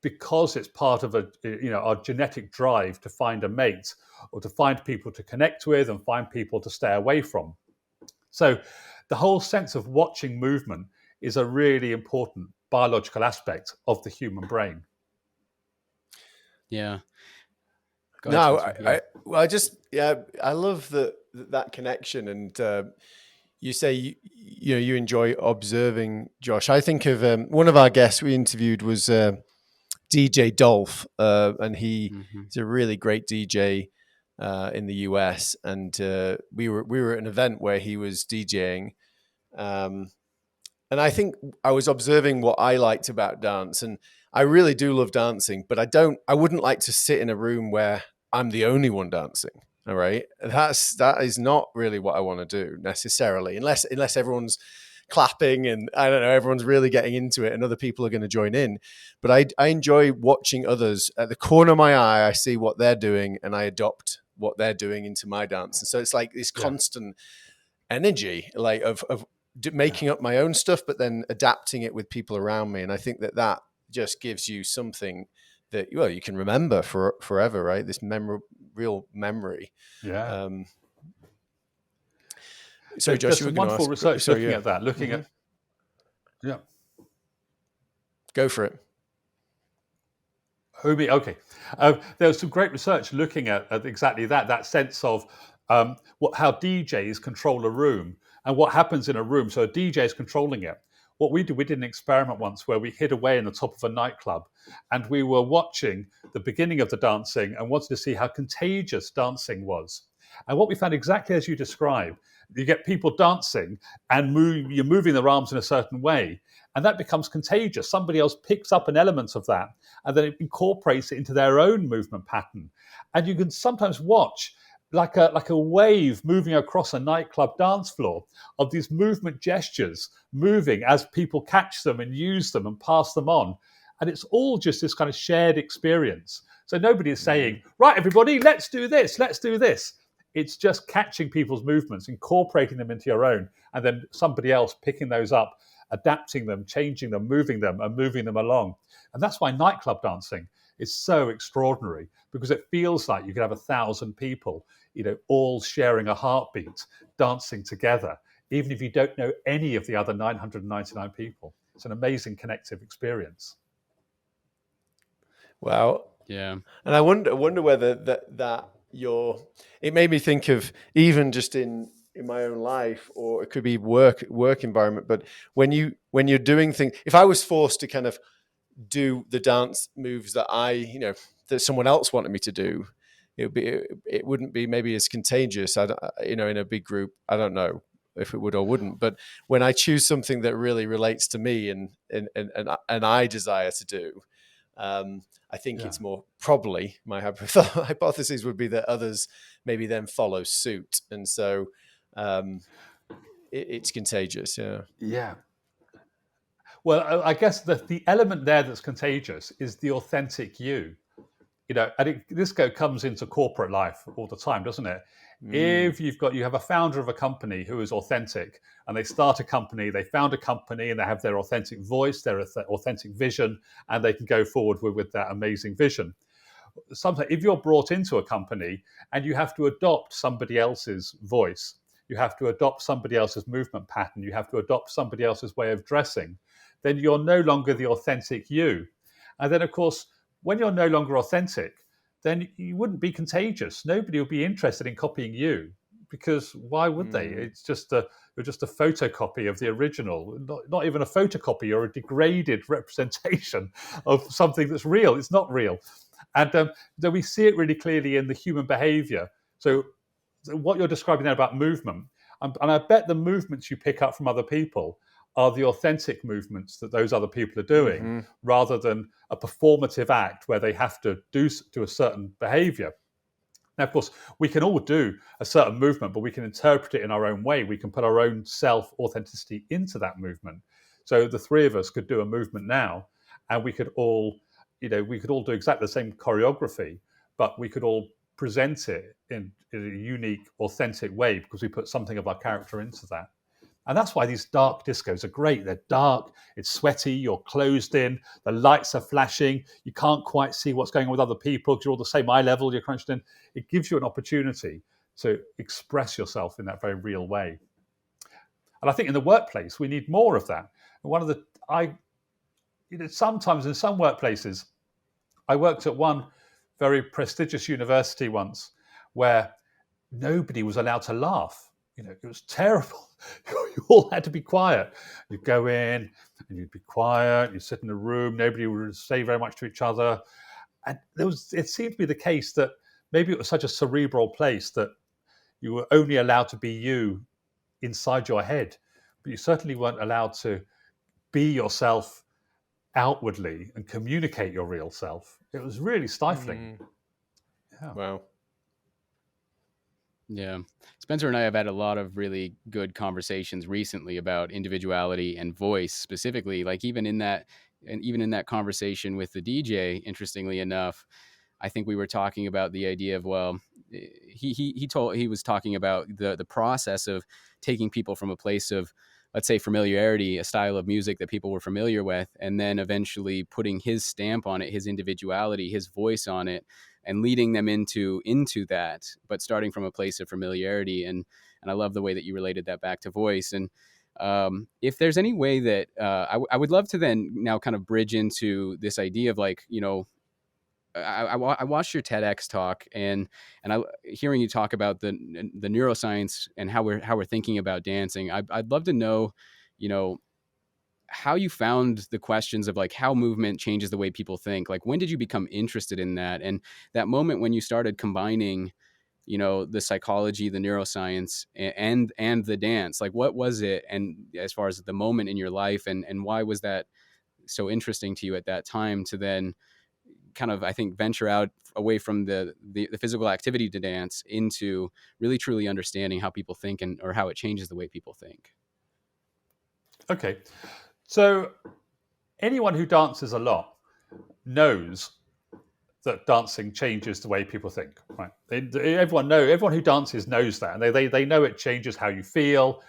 because it's part of our genetic drive to find a mate or to find people to connect with and find people to stay away from. So the whole sense of watching movement is a really important biological aspect of the human brain. yeah. Go No, ahead, Spencer. I love that connection, and you say you enjoy observing, Josh. I think of one of our guests we interviewed was DJ Dolph, and he's a really great DJ in the US, and we were at an event where he was DJing, and I think I was observing what I liked about dance, and I really do love dancing, but I wouldn't like to sit in a room where I'm the only one dancing. All right. That is not really what I want to do necessarily, unless everyone's clapping and I don't know, everyone's really getting into it and other people are going to join in. But I enjoy watching others. At the corner of my eye, I see what they're doing and I adopt what they're doing into my dance. And so it's like this constant energy, like of making up my own stuff, but then adapting it with people around me. And I think that just gives you something that, well, you can remember forever, right? This real memory. Yeah. So, Josh, there's some wonderful research looking at that, at. Yeah. Go for it. Hobie, okay. There's some great research looking at exactly that sense of how DJs control a room and what happens in a room. So a DJ is controlling it. What we did an experiment once where we hid away in the top of a nightclub and we were watching the beginning of the dancing and wanted to see how contagious dancing was. And what we found, exactly as you described, you get people dancing and you're moving their arms in a certain way, and that becomes contagious. Somebody else picks up an element of that and then it incorporates it into their own movement pattern. And you can sometimes watch like a wave moving across a nightclub dance floor of these movement gestures moving as people catch them and use them and pass them on. And it's all just this kind of shared experience. So nobody is saying, right, everybody, let's do this, let's do this. It's just catching people's movements, incorporating them into your own, and then somebody else picking those up, adapting them, changing them, and moving them along. And that's why nightclub dancing is so extraordinary, because it feels like you could have 1,000 people, all sharing a heartbeat, dancing together, even if you don't know any of the other 999 people. It's an amazing connective experience. Wow. Yeah. And I wonder whether that it made me think of, even just in my own life, or it could be work environment. But when you're doing things, if I was forced to kind of do the dance moves that that someone else wanted me to do, it wouldn't be maybe as contagious. In a big group, I don't know if it would or wouldn't. But when I choose something that really relates to me and I desire to do, I think it's more probably, my hypothesis would be that others maybe then follow suit, and so it's contagious. Yeah. Yeah. Well, I guess the element there that's contagious is the authentic you. And this comes into corporate life all the time, doesn't it? If you have a founder of a company who is authentic, and they start a company, they found a company, and they have their authentic voice, their authentic vision, and they can go forward with that amazing vision. Sometimes, if you're brought into a company and you have to adopt somebody else's voice, you have to adopt somebody else's movement pattern, you have to adopt somebody else's way of dressing, then you're no longer the authentic you. And then, of course, when you're no longer authentic, then you wouldn't be contagious. Nobody would be interested in copying you, because why would they? It's just you're just a photocopy of the original, not even a photocopy. You're a degraded representation of something that's real. It's not real. And so we see it really clearly in the human behavior. So what you're describing there about movement, and I bet the movements you pick up from other people are the authentic movements that those other people are doing, rather than a performative act where they have to do a certain behavior. Now, of course, we can all do a certain movement, but we can interpret it in our own way. We can put our own self-authenticity into that movement. So the three of us could do a movement now, and we could all do exactly the same choreography, but we could all present it in a unique, authentic way, because we put something of our character into that. And that's why these dark discos are great. They're dark, it's sweaty, you're closed in, the lights are flashing, you can't quite see what's going on with other people because you're all the same eye level, you're crunched in. It gives you an opportunity to express yourself in that very real way. And I think in the workplace, we need more of that. Sometimes in some workplaces, I worked at one very prestigious university once where nobody was allowed to laugh. It was terrible. You all had to be quiet. You'd go in and you'd be quiet. You'd sit in a room. Nobody would say very much to each other. And it seemed to be the case that maybe it was such a cerebral place that you were only allowed to be you inside your head, but you certainly weren't allowed to be yourself outwardly and communicate your real self. It was really stifling. Yeah. Wow. Yeah. Spencer and I have had a lot of really good conversations recently about individuality and voice specifically, like even in that conversation with the DJ, interestingly enough, I think we were talking about the idea of, well, he was talking about the process of taking people from a place of, let's say, familiarity, a style of music that people were familiar with, and then eventually putting his stamp on it, his individuality, his voice on it, and leading them into that, but starting from a place of familiarity. And I love the way that you related that back to voice. And if there's any way that I would love to then now kind of bridge into this idea of, like, I watched your TEDx talk, and hearing you talk about the neuroscience and how we're thinking about dancing. I'd love to know, how you found the questions of, like, how movement changes the way people think. Like, when did you become interested in that? And that moment when you started combining, the psychology, the neuroscience, and the dance, like, what was it? And as far as the moment in your life, and why was that so interesting to you at that time to then kind of, I think, venture out away from the physical activity to dance into really truly understanding how people think, or how it changes the way people think? Okay. So anyone who dances a lot knows that dancing changes the way people think. Right? Everyone who dances knows that, and they know it changes how you feel,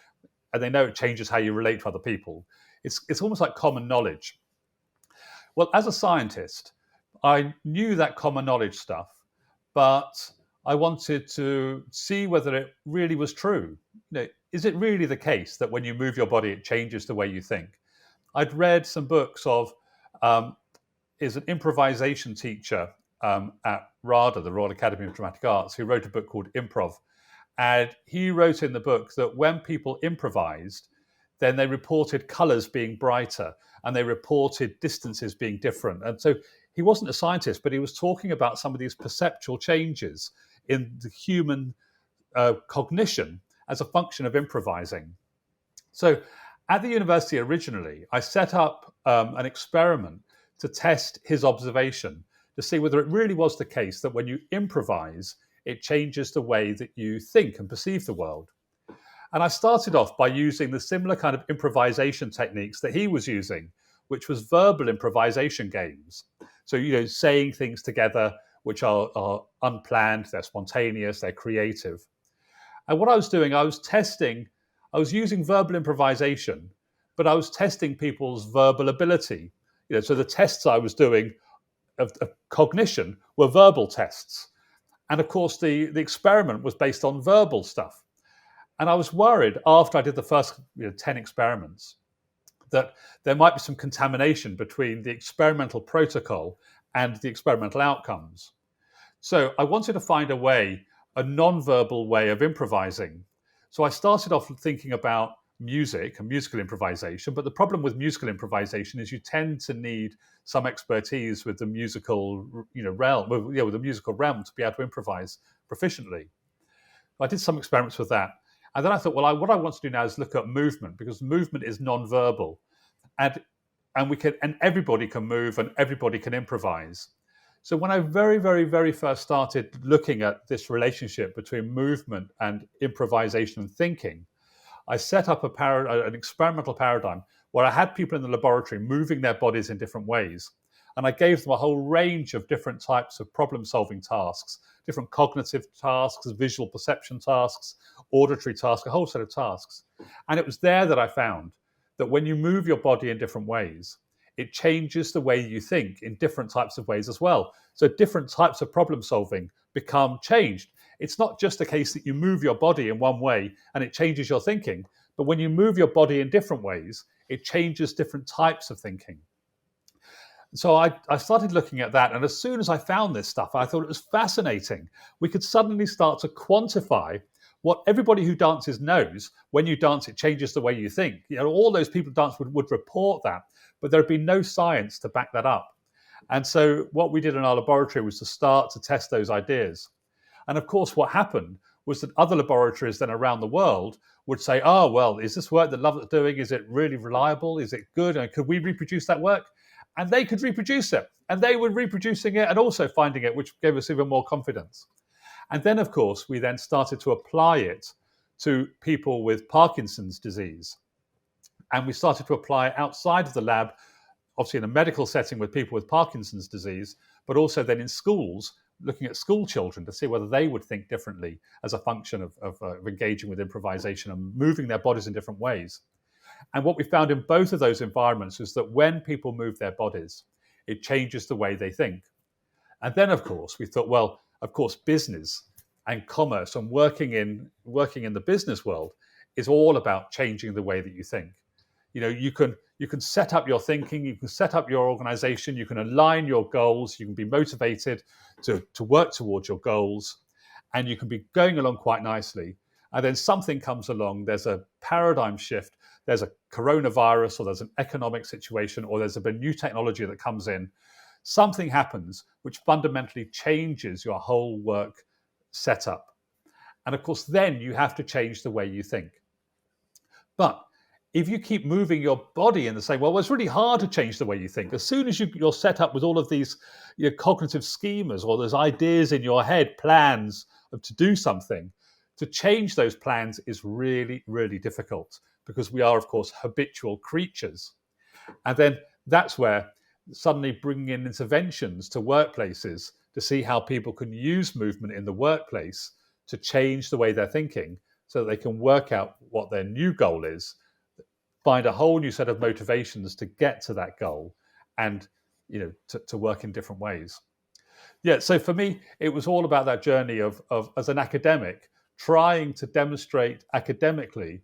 and they know it changes how you relate to other people. It's almost like common knowledge. Well, as a scientist, I knew that common knowledge stuff, but I wanted to see whether it really was true. Is it really the case that when you move your body, it changes the way you think? I'd read some books of is an improvisation teacher at RADA, the Royal Academy of Dramatic Arts, who wrote a book called Improv. And he wrote in the book that when people improvised, then they reported colours being brighter and they reported distances being different. And so he wasn't a scientist, but he was talking about some of these perceptual changes in the human cognition as a function of improvising. So at the university originally, I set up an experiment to test his observation to see whether it really was the case that when you improvise, it changes the way that you think and perceive the world. And I started off by using the similar kind of improvisation techniques that he was using, which was verbal improvisation games. So, saying things together which are unplanned, they're spontaneous, they're creative. And what I was doing, I was using verbal improvisation, but I was testing people's verbal ability. So the tests I was doing of cognition were verbal tests. And of course, the experiment was based on verbal stuff. And I was worried after I did the first 10 experiments that there might be some contamination between the experimental protocol and the experimental outcomes. So I wanted to find a non-verbal way of improvising. So I started off thinking about music and musical improvisation, but the problem with musical improvisation is you tend to need some expertise with the musical realm, with the musical realm to be able to improvise proficiently. I did some experiments with that. And then I thought, well, what I want to do now is look at movement, because movement is non-verbal, and everybody can move and everybody can improvise. So when I very, very, very first started looking at this relationship between movement and improvisation and thinking, I set up an experimental paradigm where I had people in the laboratory moving their bodies in different ways. And I gave them a whole range of different types of problem-solving tasks, different cognitive tasks, visual perception tasks, auditory tasks, a whole set of tasks. And it was there that I found that when you move your body in different ways, it changes the way you think in different types of ways as well. So different types of problem solving become changed. It's not just a case that you move your body in one way and it changes your thinking, but when you move your body in different ways, it changes different types of thinking. So I started looking at that, and as soon as I found this stuff, I thought it was fascinating. We could suddenly start to quantify what everybody who dances knows. When you dance, it changes the way you think. All those people who dance would report that, but there had been no science to back that up. And so what we did in our laboratory was to start to test those ideas. And of course, what happened was that other laboratories then around the world would say, oh, well, is this work that Lovatt's doing, is it really reliable? Is it good? And could we reproduce that work? And they could reproduce it. And they were reproducing it and also finding it, which gave us even more confidence. And then, of course, we then started to apply it to people with Parkinson's disease. And we started to apply it outside of the lab, obviously in a medical setting with people with Parkinson's disease, but also then in schools, looking at school children to see whether they would think differently as a function of engaging with improvisation and moving their bodies in different ways. And what we found in both of those environments is that when people move their bodies, it changes the way they think. And then, of course, we thought, well, of course, business and commerce and working in the business world is all about changing the way that you think. You can set up your thinking, you can set up your organization, you can align your goals, you can be motivated to work towards your goals, and you can be going along quite nicely. And then something comes along, there's a paradigm shift, there's a coronavirus, or there's an economic situation, or there's a new technology that comes in. Something happens which fundamentally changes your whole work setup. And of course, then you have to change the way you think. But if you keep moving your body in the same way, well, it's really hard to change the way you think. As soon as you're set up with all of these cognitive schemas or those ideas in your head, plans to do something, to change those plans is really, really difficult because we are, of course, habitual creatures. And then that's where suddenly bringing in interventions to workplaces to see how people can use movement in the workplace to change the way they're thinking so that they can work out what their new goal is, find a whole new set of motivations to get to that goal, and to work in different ways. Yeah, so for me, it was all about that journey of as an academic, trying to demonstrate academically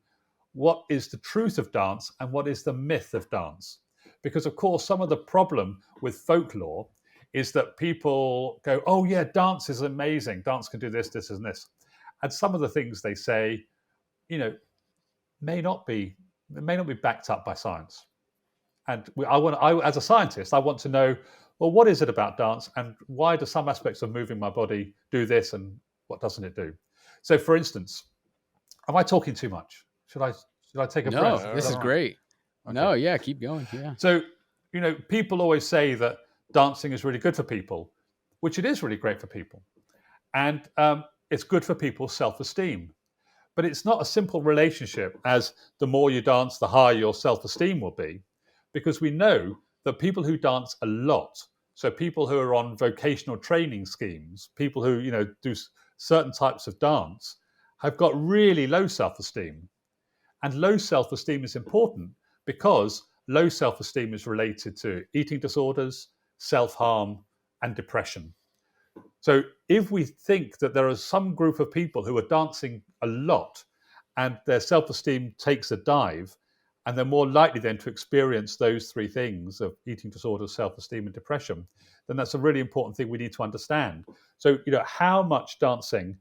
what is the truth of dance and what is the myth of dance. Because, of course, some of the problem with folklore is that people go, oh, yeah, dance is amazing. Dance can do this, this, and this. And some of the things they say, may not be backed up by science. And as a scientist, I want to know, well, what is it about dance, and why do some aspects of moving my body do this, and what doesn't it do? So, for instance, am I talking too much? Should I take a No, breath? this is Right? great. Okay. No, yeah, keep going. Yeah. So, people always say that dancing is really good for people, which it is really great for people. And it's good for people's self-esteem. But it's not a simple relationship as the more you dance, the higher your self-esteem will be. Because we know that people who dance a lot, so people who are on vocational training schemes, people who, do certain types of dance, have got really low self-esteem. And low self-esteem is important because low self-esteem is related to eating disorders, self-harm, and depression. So if we think that there are some group of people who are dancing a lot and their self-esteem takes a dive, and they're more likely then to experience those three things of eating disorders, self-esteem, and depression, then that's a really important thing we need to understand. So, how much dancing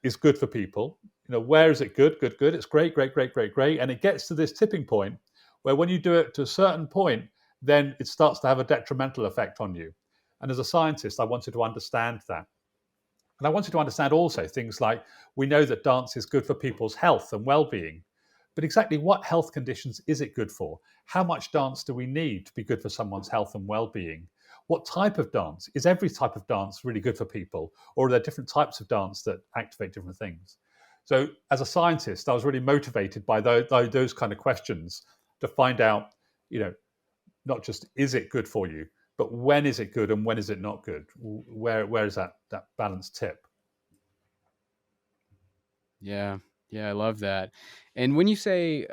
is good for people? Where is it good? Good, good. It's great, great, great, great, great. And it gets to this tipping point where when you do it to a certain point, then it starts to have a detrimental effect on you. And as a scientist, I wanted to understand that. And I wanted to understand also things like, we know that dance is good for people's health and well-being, but exactly what health conditions is it good for? How much dance do we need to be good for someone's health and well-being? What type of dance? Is every type of dance really good for people? Or are there different types of dance that activate different things? So as a scientist, I was really motivated by those kind of questions to find out, not just is it good for you, but when is it good and when is it not good? Where is that balance tip? Yeah. Yeah, I love that. And when you say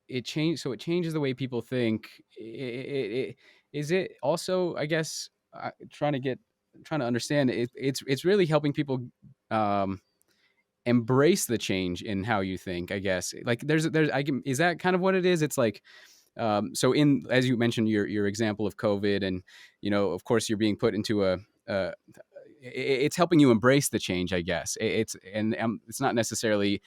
it changes the way people think, is it also, I guess, trying to understand it, it's really helping people um embrace the change in how you think, I guess. Like is that kind of what it is? It's like, so in, as you mentioned, your example of COVID, and of course you're being put into it's helping you embrace the change, I guess. It's not necessarily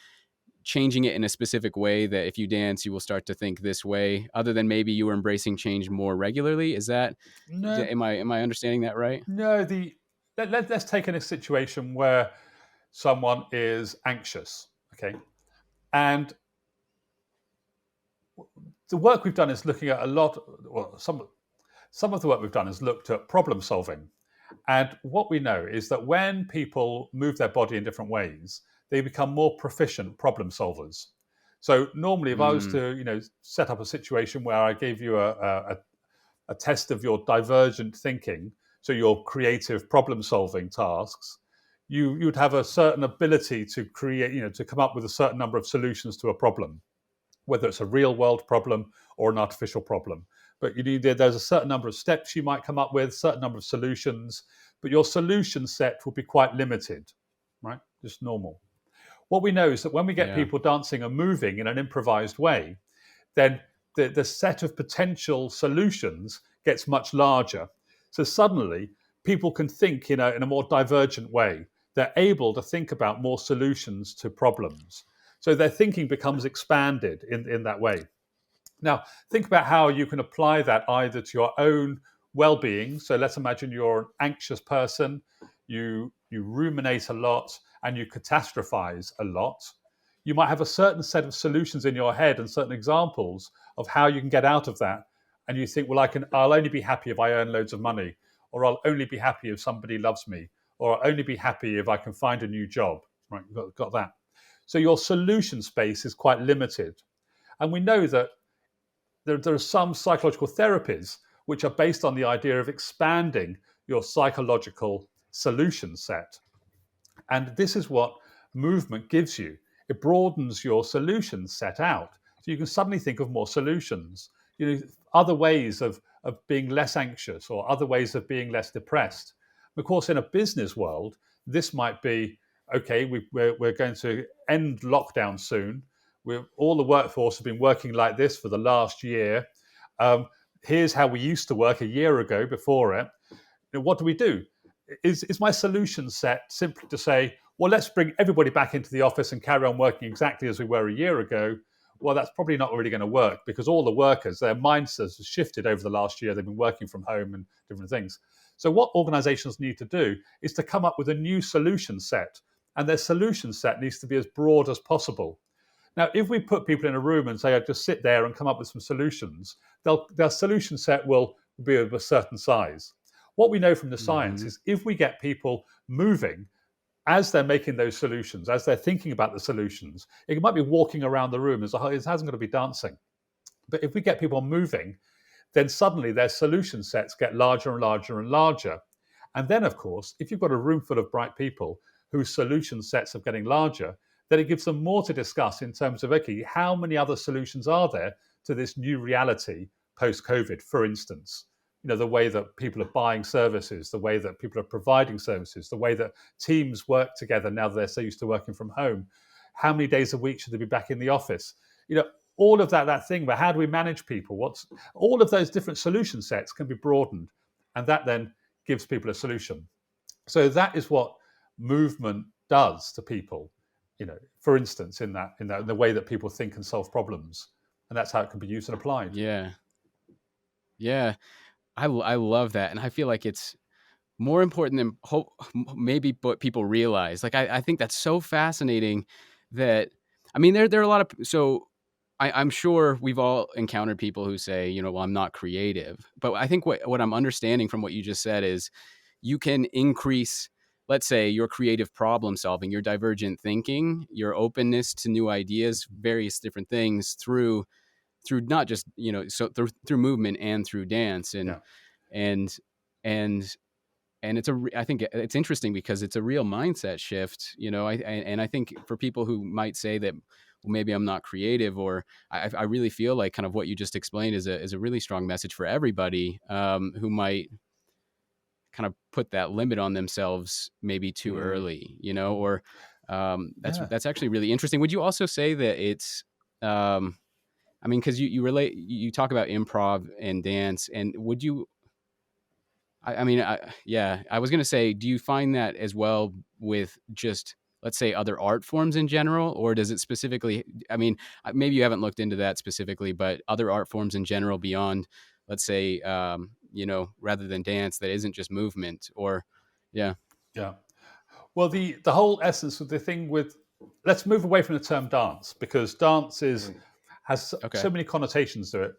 changing it in a specific way that if you dance you will start to think this way, other than maybe you were embracing change more regularly. Is that, No, am I understanding that right? no. Let's take in a situation where someone is anxious, okay, and the work we've done is looking at some of the work we've done has looked at problem solving. And what we know is that when people move their body in different ways, they become more proficient problem solvers. So normally, if I was to, set up a situation where I gave you a test of your divergent thinking, so your creative problem solving tasks, you'd have a certain ability to create, to come up with a certain number of solutions to a problem, whether it's a real world problem or an artificial problem. But there's a certain number of steps you might come up with, certain number of solutions, but your solution set will be quite limited, right? Just normal. What we know is that when we get Yeah. people dancing and moving in an improvised way, then the set of potential solutions gets much larger. So suddenly people can think in a more divergent way. They're able to think about more solutions to problems. So their thinking becomes expanded in that way. Now, think about how you can apply that either to your own well-being. So let's imagine you're an anxious person, you ruminate a lot, and you catastrophize a lot. You might have a certain set of solutions in your head and certain examples of how you can get out of that. And you think, well, I'll only be happy if I earn loads of money, or I'll only be happy if somebody loves me, or I'll only be happy if I can find a new job. Right, got that. So your solution space is quite limited. And we know that there are some psychological therapies which are based on the idea of expanding your psychological solution set. And this is what movement gives you. It broadens your solution set out. So you can suddenly think of more solutions, other ways of being less anxious or other ways of being less depressed. Of course, in a business world, this might be, okay, we're going to end lockdown soon. All the workforce have been working like this for the last year. Here's how we used to work a year ago before it. What do we do? Is my solution set simply to say, well, let's bring everybody back into the office and carry on working exactly as we were a year ago? Well, that's probably not really going to work, because all the workers, their mindsets have shifted over the last year. They've been working from home and different things. So what organizations need to do is to come up with a new solution set, and their solution set needs to be as broad as possible. Now, if we put people in a room and say, "Oh, just sit there and come up with some solutions," their solution set will be of a certain size. What we know from the science is if we get people moving as they're making those solutions, as they're thinking about the solutions, it might be walking around the room, it hasn't got to be dancing. But if we get people moving, then suddenly their solution sets get larger and larger and larger. And then, of course, if you've got a room full of bright people whose solution sets are getting larger, then it gives them more to discuss in terms of, okay, how many other solutions are there to this new reality post-COVID, for instance? The way that people are buying services, the way that people are providing services, the way that teams work together now that they're so used to working from home. How many days a week should they be back in the office? All of that thing about how do we manage people? All of those different solution sets can be broadened, and that then gives people a solution. So that is what movement does to people. For instance, in the way that people think and solve problems, and that's how it can be used and applied. Yeah. I love that, and I feel like it's more important than maybe what people realize. Like I think that's so fascinating that, I mean, there are a lot of, so I'm sure we've all encountered people who say, well, I'm not creative. But I think what I'm understanding from what you just said is you can increase, let's say, your creative problem solving, your divergent thinking, your openness to new ideas, various different things through not just, so through movement and through dance. And and it's I think it's interesting because it's a real mindset shift. I think for people who might say that, well, maybe I'm not creative, or I really feel like kind of what you just explained is a really strong message for everybody who might kind of put that limit on themselves maybe too early, or that's actually really interesting. Would you also say that it's, I mean, because you talk about improv and dance, and would you, I mean, I was going to say, do you find that as well with just, let's say, other art forms in general, or does it specifically, I mean, maybe you haven't looked into that specifically, but other art forms in general beyond, let's say, rather than dance, that isn't just movement, or, yeah. Well, the whole essence of the thing with, let's move away from the term dance, because dance has so many connotations to it.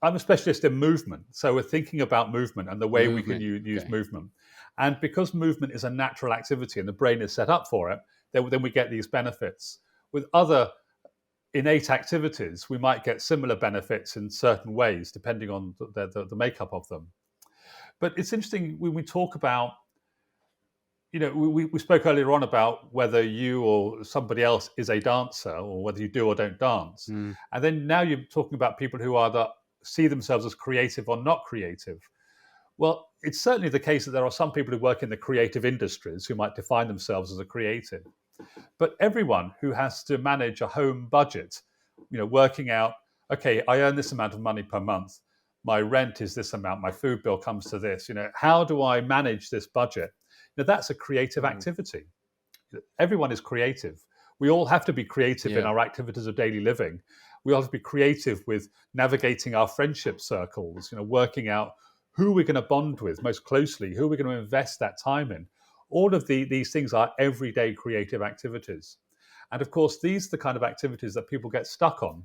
I'm a specialist in movement, so we're thinking about movement and the way we can use movement. And because movement is a natural activity and the brain is set up for it, then we get these benefits. With other innate activities, we might get similar benefits in certain ways, depending on the makeup of them. But it's interesting when we talk about, we spoke earlier on about whether you or somebody else is a dancer, or whether you do or don't dance. And then now you're talking about people who either see themselves as creative or not creative. Well, it's certainly the case that there are some people who work in the creative industries who might define themselves as a creative. But everyone who has to manage a home budget, working out, okay, I earn this amount of money per month, my rent is this amount, my food bill comes to this, how do I manage this budget? That's a creative activity. Everyone is creative. We all have to be creative in our activities of daily living. We all have to be creative with navigating our friendship circles, working out who we're going to bond with most closely, who we're going to invest that time in. All of these things are everyday creative activities. And of course, these are the kind of activities that people get stuck on.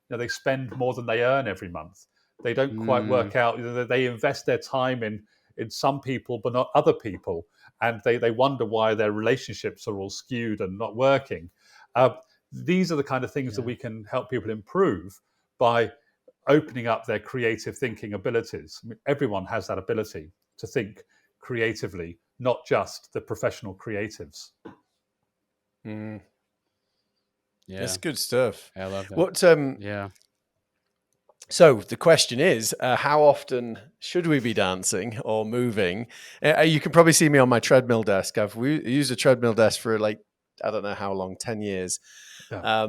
They spend more than they earn every month. They don't quite work out. They invest their time in some people, but not other people. And they wonder why their relationships are all skewed and not working. These are the kind of things that we can help people improve by opening up their creative thinking abilities. I mean, everyone has that ability to think creatively, not just the professional creatives. Mm. Yeah. That's good stuff. I love that. What? Yeah. So the question is, how often should we be dancing or moving? You can probably see me on my treadmill desk. I've used a treadmill desk for like, I don't know how long, 10 years. Yeah.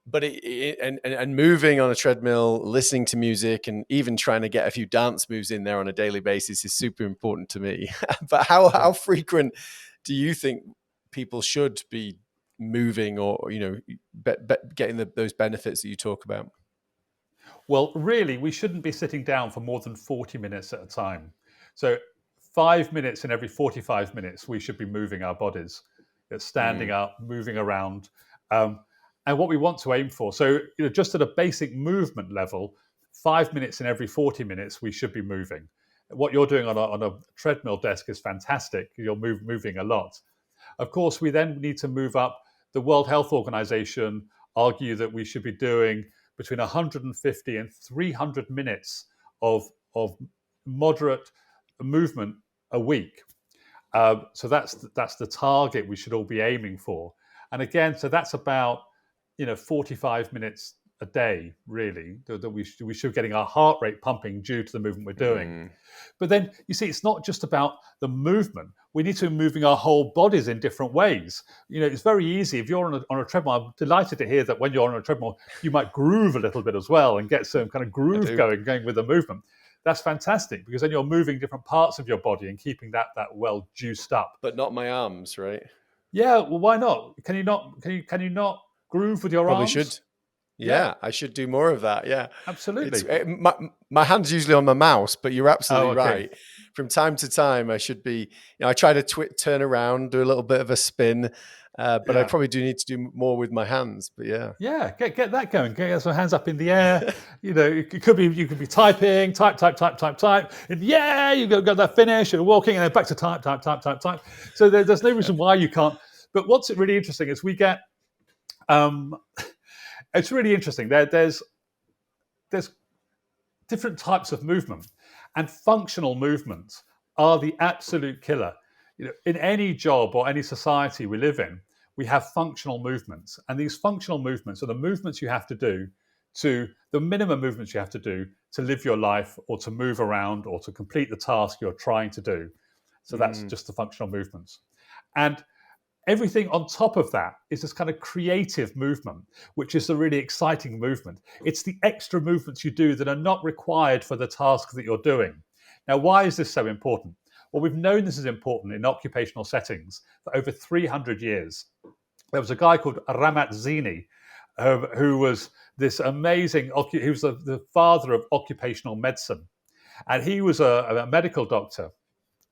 But and moving on a treadmill, listening to music, and even trying to get a few dance moves in there on a daily basis is super important to me. But how frequent do you think people should be moving, or getting those benefits that you talk about? Well, really, we shouldn't be sitting down for more than 40 minutes at a time. So 5 minutes in every 45 minutes, we should be moving our bodies. It's standing up, moving around. And what we want to aim for, so just at a basic movement level, 5 minutes in every 40 minutes, we should be moving. What you're doing on a treadmill desk is fantastic. You're moving a lot. Of course, we then need to move up. The World Health Organization argue that we should be doing between 150 and 300 minutes of moderate movement a week. So that's the target we should all be aiming for. And again, so that's about 45 minutes a day, really, that we should be getting our heart rate pumping due to the movement we're doing. But then you see, it's not just about the movement. We need to be moving our whole bodies in different ways. It's very easy if you're on a treadmill. I'm delighted to hear that when you're on a treadmill, you might groove a little bit as well and get some kind of groove going with the movement. That's fantastic, because then you're moving different parts of your body and keeping that well juiced up. But not my arms, right? Yeah, well, why not? Can you not groove with your Probably arms? should. Yeah, I should do more of that. Yeah, absolutely. My hand's usually on my mouse, but you're absolutely okay. right. From time to time, I should be. I try to turn around, do a little bit of a spin, but I probably do need to do more with my hands. But yeah, get that going. Get some hands up in the air. It could be you could be typing, type, and you got that finish and walking, and then back to type. So there's no reason why you can't. But what's really interesting is we get. It's really interesting. There's different types of movement, and functional movements are the absolute killer. In any job or any society we live in, we have functional movements, and these functional movements are the movements you have to do the minimum movements you have to do to live your life, or to move around, or to complete the task you're trying to do. So that's just the functional movements. And everything on top of that is this kind of creative movement, which is the really exciting movement. It's the extra movements you do that are not required for the task that you're doing. Now, why is this so important? Well, we've known this is important in occupational settings for over 300 years. There was a guy called Ramazzini, who was this amazing, he was the father of occupational medicine. And he was a medical doctor.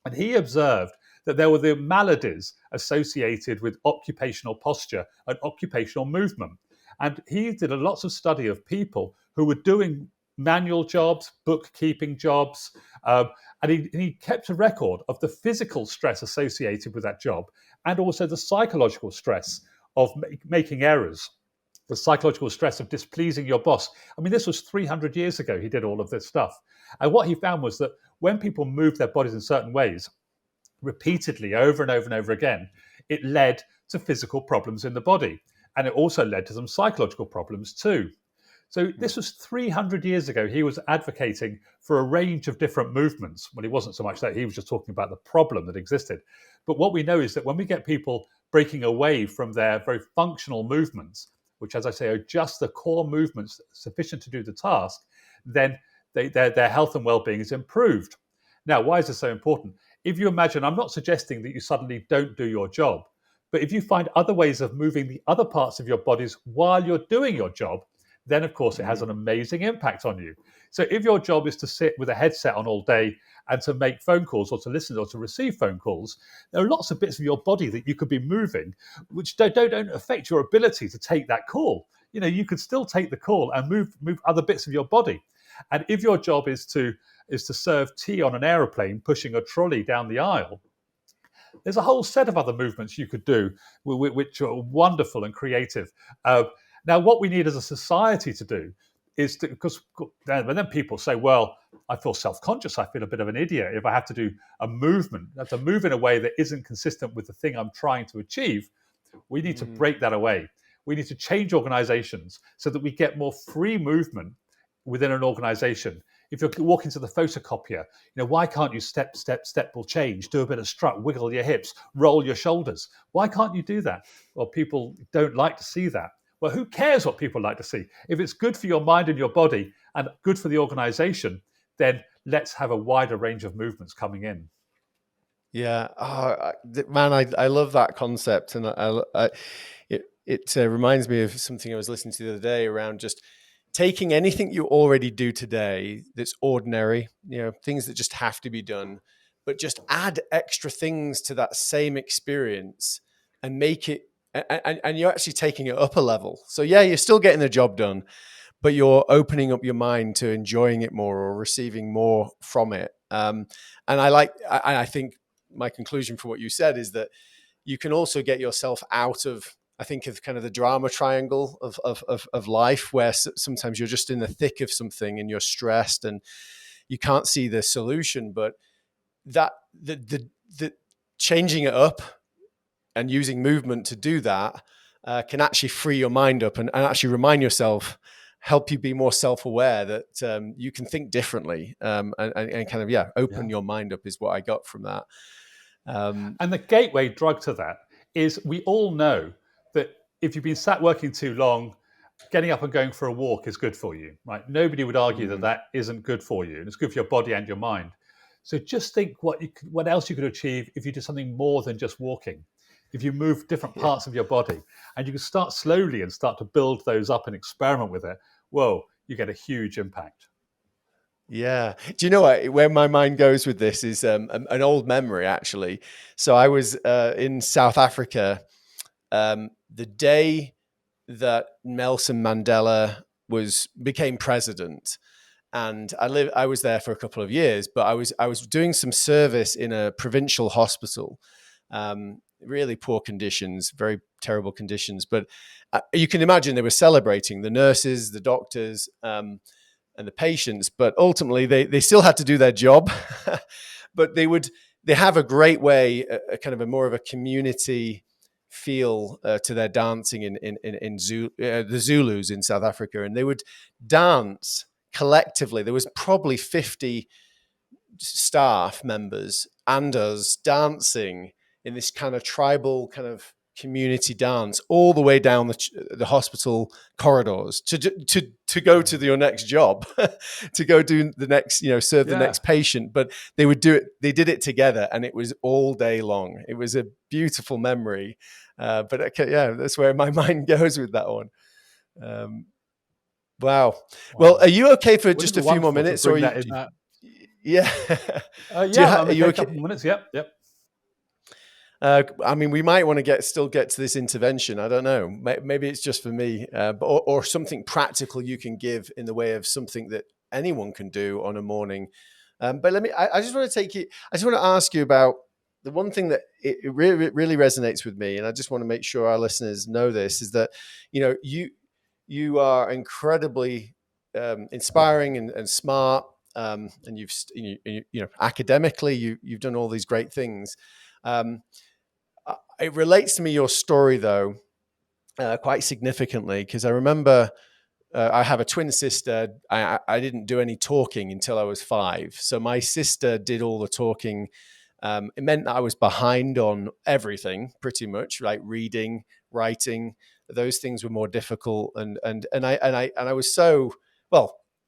And he observed that there were the maladies associated with occupational posture and occupational movement. And he did lots of study of people who were doing manual jobs, bookkeeping jobs, and he kept a record of the physical stress associated with that job, and also the psychological stress of making errors, the psychological stress of displeasing your boss. I mean, this was 300 years ago he did all of this stuff. And what he found was that when people moved their bodies in certain ways, repeatedly, over and over and over again, it led to physical problems in the body. And it also led to some psychological problems too. So this was 300 years ago. He was advocating for a range of different movements. Well, he wasn't so much that, he was just talking about the problem that existed. But what we know is that when we get people breaking away from their very functional movements, which, as I say, are just the core movements sufficient to do the task, then their health and well-being is improved. Now, why is this so important? If you imagine, I'm not suggesting that you suddenly don't do your job, but if you find other ways of moving the other parts of your bodies while you're doing your job, then of course it has an amazing impact on you. So if your job is to sit with a headset on all day and to make phone calls, or to listen or to receive phone calls, there are lots of bits of your body that you could be moving which don't affect your ability to take that call. You could still take the call and move other bits of your body. And if your job is to serve tea on an aeroplane, pushing a trolley down the aisle, there's a whole set of other movements you could do which are wonderful and creative. Now, what we need as a society to do is to, because then people say, well, I feel self-conscious, I feel a bit of an idiot if I have to do a movement, I have to move in a way that isn't consistent with the thing I'm trying to achieve. We need to break that away. We need to change organizations so that we get more free movement within an organization. If you're walking to the photocopier, why can't you step, will change, do a bit of strut, wiggle your hips, roll your shoulders? Why can't you do that? Well, people don't like to see that. Well, who cares what people like to see? If it's good for your mind and your body and good for the organization, then let's have a wider range of movements coming in. Yeah, man, I love that concept, and it reminds me of something I was listening to the other day around just taking anything you already do today that's ordinary, things that just have to be done, but just add extra things to that same experience and make it, and you're actually taking it up a level. So yeah, you're still getting the job done, but you're opening up your mind to enjoying it more or receiving more from it. And I think my conclusion from what you said is that you can also get yourself out of, I think, of kind of the drama triangle of life, where sometimes you're just in the thick of something and you're stressed and you can't see the solution. But that the changing it up and using movement to do that can actually free your mind up and actually remind yourself, help you be more self-aware that you can think differently, and kind of open your mind up is what I got from that. And the gateway drug to that is, we all know that if you've been sat working too long, getting up and going for a walk is good for you, right? Nobody would argue that isn't good for you, and it's good for your body and your mind. So just think what else you could achieve if you did something more than just walking. If you move different parts of your body, and you can start slowly and start to build those up and experiment with it, whoa, you get a huge impact. Yeah. Do you know where my mind goes with this is an old memory, actually. So I was in South Africa the day that Nelson Mandela became president. And I was there for a couple of years, but I was doing some service in a provincial hospital. Really poor conditions, very terrible conditions. But you can imagine they were celebrating, the nurses, the doctors, and the patients. But ultimately, they still had to do their job. But they have a great way, a kind of a more of a community feel to their dancing in the Zulus in South Africa, and they would dance collectively. There was probably 50 staff members and us dancing in this kind of tribal kind of community dance all the way down the hospital corridors to go to your next job, to go do the next, serve the next patient. But they would do it. They did it together, and it was all day long. It was a beautiful memory. But that's where my mind goes with that one. Wow. Well, are you okay for just a few more minutes, or yeah? Yeah, are you okay? A couple more minutes. Yep. I mean, we might want to still get to this intervention. I don't know. Maybe it's just for me, or something practical you can give in the way of something that anyone can do on a morning. But I just want to take you. I just want to ask you about the one thing that it really resonates with me, and I just want to make sure our listeners know this, is that you are incredibly inspiring and smart, and you've academically you've done all these great things. It relates to me, your story, though, quite significantly, because I remember I have a twin sister. I didn't do any talking until I was 5. So my sister did all the talking. It meant that I was behind on everything, pretty much, like reading, writing. Those things were more difficult. And I was so,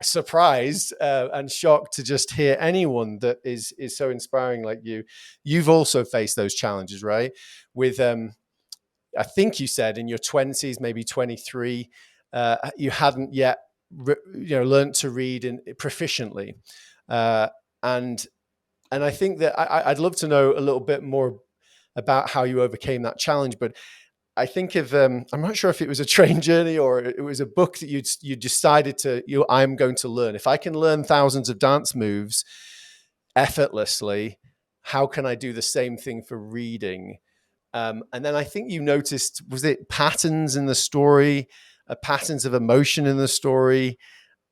surprised and shocked to just hear anyone that is so inspiring like you. You've also faced those challenges, right? With I think you said in your 20s, maybe 23, you hadn't yet learned to read proficiently, and I think that I'd love to know a little bit more about how you overcame that challenge. But I think I'm not sure if it was a train journey or it was a book that you decided I'm going to learn. If I can learn thousands of dance moves effortlessly, how can I do the same thing for reading? And then I think you noticed, was it patterns in the story, patterns of emotion in the story?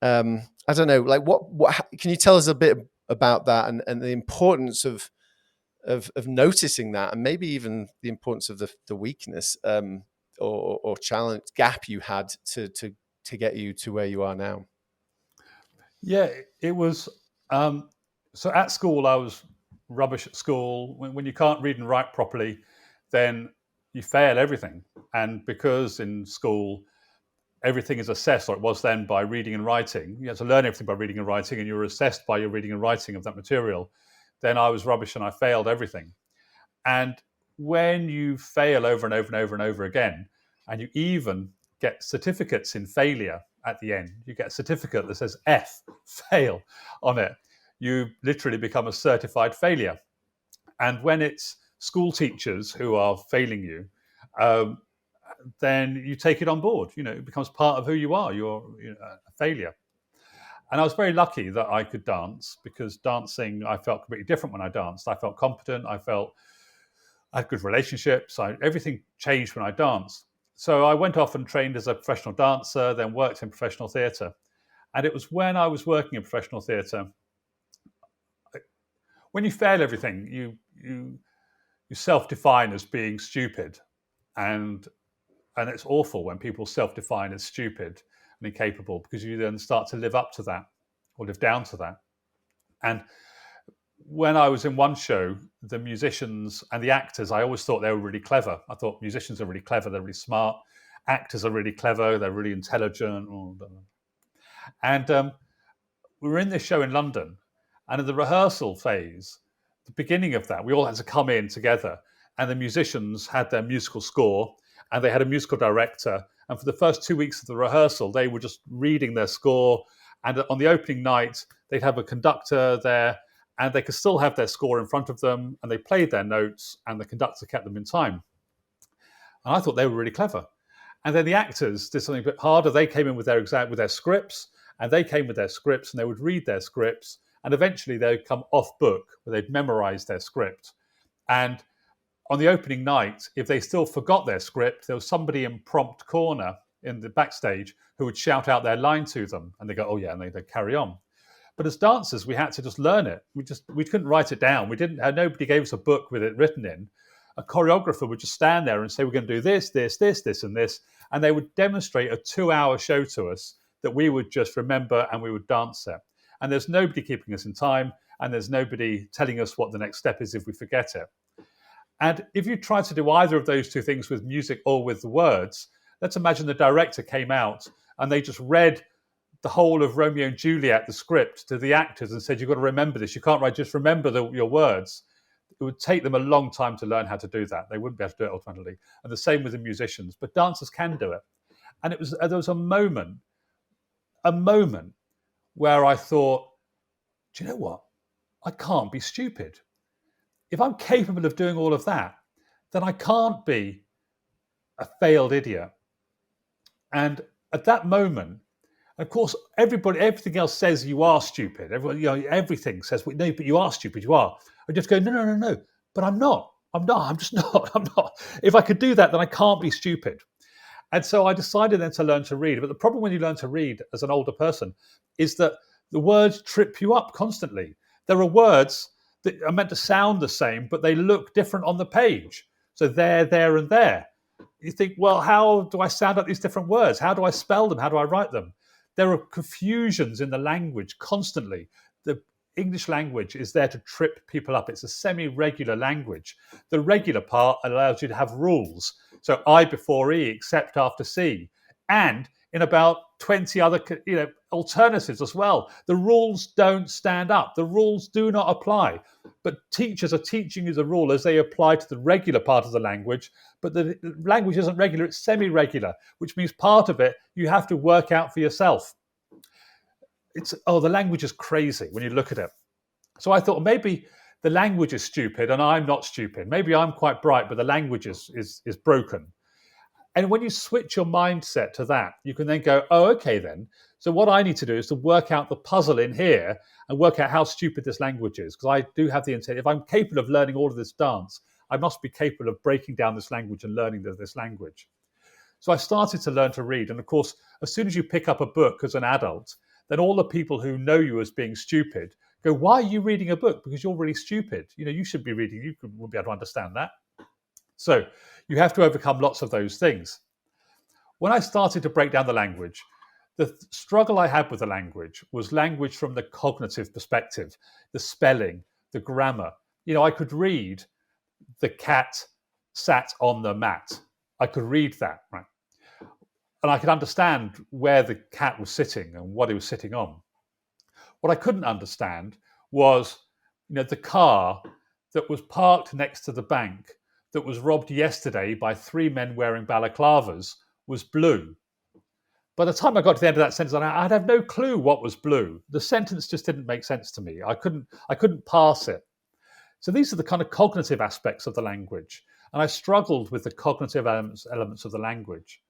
I don't know, like what can you tell us a bit about that and the importance of noticing that, and maybe even the importance of the weakness or challenge gap you had to get you to where you are now? Yeah, it was. So at school, I was rubbish at school. When you can't read and write properly, then you fail everything. And because in school everything is assessed, or it was then, by reading and writing, you had to learn everything by reading and writing, and you were assessed by your reading and writing of that material. Then I was rubbish and I failed everything. And when you fail over and over and over and over again, and you even get certificates in failure at the end, you get a certificate that says F, fail, on it. You literally become a certified failure. And when it's school teachers who are failing you, um, then you take it on board. It becomes part of who you are. You're a failure. And I was very lucky that I could dance, because dancing, I felt completely different when I danced. I felt competent. I had good relationships. Everything changed when I danced. So I went off and trained as a professional dancer, then worked in professional theatre. And it was when I was working in professional theatre, when you fail everything, you self-define as being stupid. And it's awful when people self-define as stupid and incapable, because you then start to live up to that or live down to that. And when I was in one show, the musicians and the actors, I always thought they were really clever. I thought musicians are really clever, they're really smart. Actors are really clever, they're really intelligent. And we were in this show in London, and in the rehearsal phase, the beginning of that, we all had to come in together, and the musicians had their musical score, and they had a musical director. And for the first 2 weeks of the rehearsal, they were just reading their score. And on the opening night, they'd have a conductor there, and they could still have their score in front of them, and they played their notes, and the conductor kept them in time. And I thought they were really clever. And then the actors did something a bit harder. They came in with their scripts, and they would read their scripts, and eventually they would come off book, where they'd memorize their script. And on the opening night, if they still forgot their script, there was somebody in prompt corner in the backstage who would shout out their line to them, and they go, "Oh yeah," and they'd carry on. But as dancers, we had to just learn it. We couldn't write it down. Nobody gave us a book with it written in. A choreographer would just stand there and say, "We're going to do this, this, this, this, and this," and they would demonstrate a 2-hour show to us that we would just remember, and we would dance it. And there's nobody keeping us in time, and there's nobody telling us what the next step is if we forget it. And if you try to do either of those two things with music or with the words, let's imagine the director came out and they just read the whole of Romeo and Juliet, the script, to the actors and said, "You've got to remember this. You can't write, just remember your words." It would take them a long time to learn how to do that. They wouldn't be able to do it automatically. And the same with the musicians. But dancers can do it. And there was a moment where I thought, do you know what? I can't be stupid. If I'm capable of doing all of that, then I can't be a failed idiot. And at that moment, of course, everything else says you are stupid. Everything says, "No, but you are stupid. You are." I just go, no. But I'm not. I'm just not. I'm not. If I could do that, then I can't be stupid. And so I decided then to learn to read. But the problem when you learn to read as an older person is that the words trip you up constantly. There are words that are meant to sound the same, but they look different on the page. So there, and there. You think, well, how do I sound out these different words? How do I spell them? How do I write them? There are confusions in the language constantly. The English language is there to trip people up. It's a semi-regular language. The regular part allows you to have rules. So I before E, except after C. And in about 20 other alternatives as well. The rules don't stand up. The rules do not apply. But teachers are teaching you the rule as they apply to the regular part of the language. But the language isn't regular, it's semi-regular, which means part of it you have to work out for yourself. The language is crazy when you look at it. So I thought maybe the language is stupid and I'm not stupid. Maybe I'm quite bright, but the language is broken. And when you switch your mindset to that, you can then go, "Oh, okay then. So what I need to do is to work out the puzzle in here and work out how stupid this language is." Because I do have the intent, if I'm capable of learning all of this dance, I must be capable of breaking down this language and learning this language. So I started to learn to read. And of course, as soon as you pick up a book as an adult, then all the people who know you as being stupid go, why are you reading a book? Because you're really stupid. You should be reading, you wouldn't be able to understand that. So you have to overcome lots of those things. When I started to break down the language, the struggle I had with the language was language from the cognitive perspective, the spelling, the grammar. I could read the cat sat on the mat. I could read that, right? And I could understand where the cat was sitting and what he was sitting on. What I couldn't understand was, the car that was parked next to the bank that was robbed yesterday by 3 men wearing balaclavas was blue. By the time I got to the end of that sentence, I'd have no clue what was blue. The sentence just didn't make sense to me. I couldn't parse it. So these are the kind of cognitive aspects of the language. And I struggled with the cognitive elements of the language.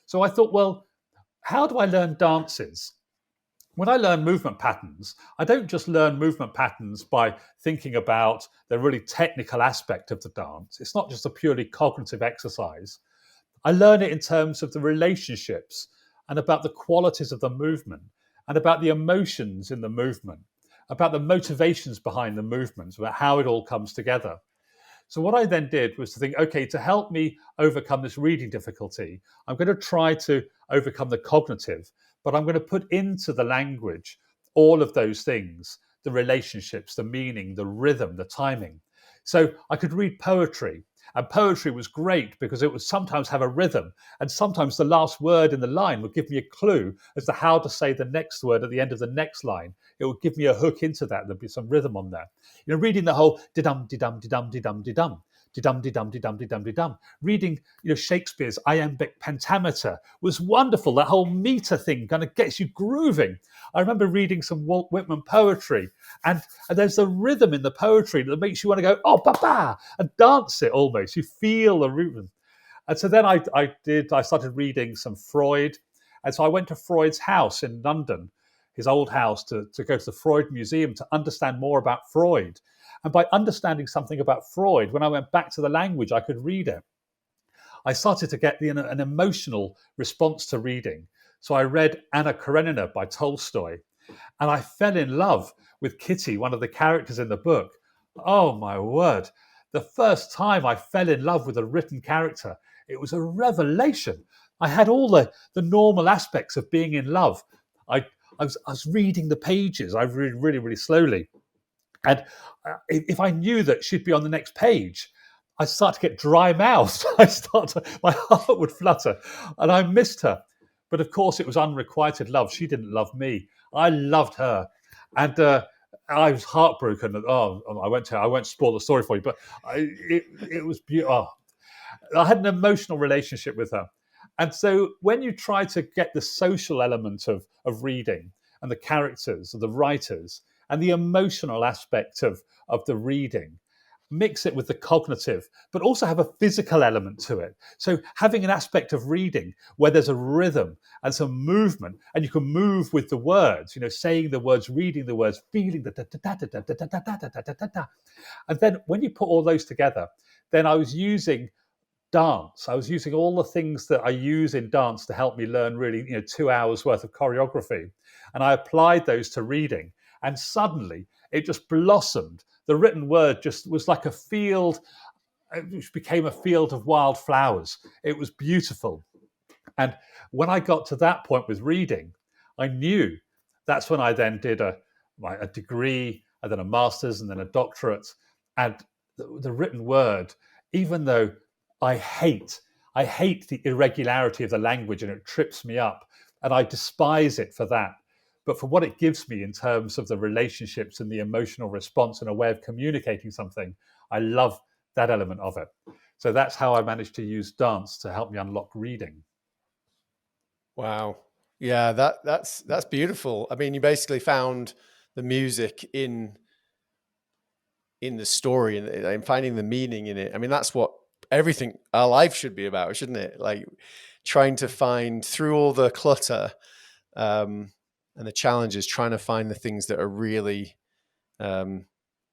So I thought, well, how do I learn dances? When I learn movement patterns, I don't just learn movement patterns by thinking about the really technical aspect of the dance. It's not just a purely cognitive exercise. I learn it in terms of the relationships and about the qualities of the movement and about the emotions in the movement, about the motivations behind the movements, about how it all comes together. So what I then did was to think, okay, to help me overcome this reading difficulty, I'm going to try to overcome the cognitive, but I'm going to put into the language all of those things, the relationships, the meaning, the rhythm, the timing. So I could read poetry, and poetry was great because it would sometimes have a rhythm, and sometimes the last word in the line would give me a clue as to how to say the next word at the end of the next line. It would give me a hook into that. There'd be some rhythm on there. Reading the whole di-dum, di-dum, di-dum, di-dum, di-dum, di-dum, di-dum, di-dum, di-dum, di-dum. Reading, Shakespeare's iambic pentameter was wonderful. That whole meter thing kind of gets you grooving. I remember reading some Walt Whitman poetry, and there's a rhythm in the poetry that makes you want to go, oh, ba-ba, and dance it almost. You feel the rhythm. And so then I started reading some Freud. And so I went to Freud's house in London, his old house, to go to the Freud Museum to understand more about Freud. And by understanding something about Freud, when I went back to the language, I could read it. I started to get an emotional response to reading. So I read Anna Karenina by Tolstoy, and I fell in love with Kitty, one of the characters in the book. Oh, my word. The first time I fell in love with a written character, it was a revelation. I had all the normal aspects of being in love. I was reading the pages. I read really, really slowly. And if I knew that she'd be on the next page, I'd start to get dry mouth. My heart would flutter, and I missed her. But of course, it was unrequited love. She didn't love me. I loved her, and I was heartbroken. I won't spoil the story for you, but it was beautiful. I had an emotional relationship with her. And so when you try to get the social element of reading and the characters, the writers, and the emotional aspect of the reading, mix it with the cognitive, but also have a physical element to it. So having an aspect of reading where there's a rhythm and some movement, and you can move with the words, saying the words, reading the words, feeling the da da da da da da da da da da da da. And then when you put all those together, then I was using dance. I was using all the things that I use in dance to help me learn really, 2 hours worth of choreography. And I applied those to reading, and suddenly it just blossomed. The written word just was like a field, which became a field of wildflowers. It was beautiful. And when I got to that point with reading, I knew that's when I then did a degree, and then a master's, and then a doctorate. And the written word, even though I hate the irregularity of the language and it trips me up, and I despise it for that. But for what it gives me in terms of the relationships and the emotional response and a way of communicating something, I love that element of it. So that's how I managed to use dance to help me unlock reading. Wow. Yeah, that's beautiful. I mean, you basically found the music in the story and finding the meaning in it. I mean, that's what everything our life should be about, shouldn't it? Like trying to find through all the clutter and the challenges, trying to find the things that are really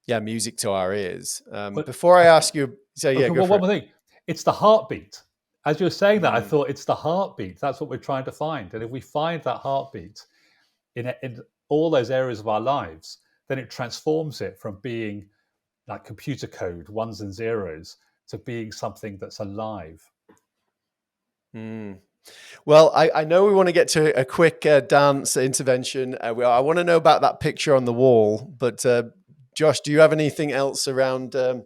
music to our ears. Before I ask you, one more thing. It's the heartbeat. As you were saying that, I thought it's the heartbeat. That's what we're trying to find. And if we find that heartbeat, in all those areas of our lives, then it transforms it from being like computer code, ones and zeros, to being something that's alive. Mm. Well, I know we want to get to a quick dance intervention. I want to know about that picture on the wall. But Josh, do you have anything else around? I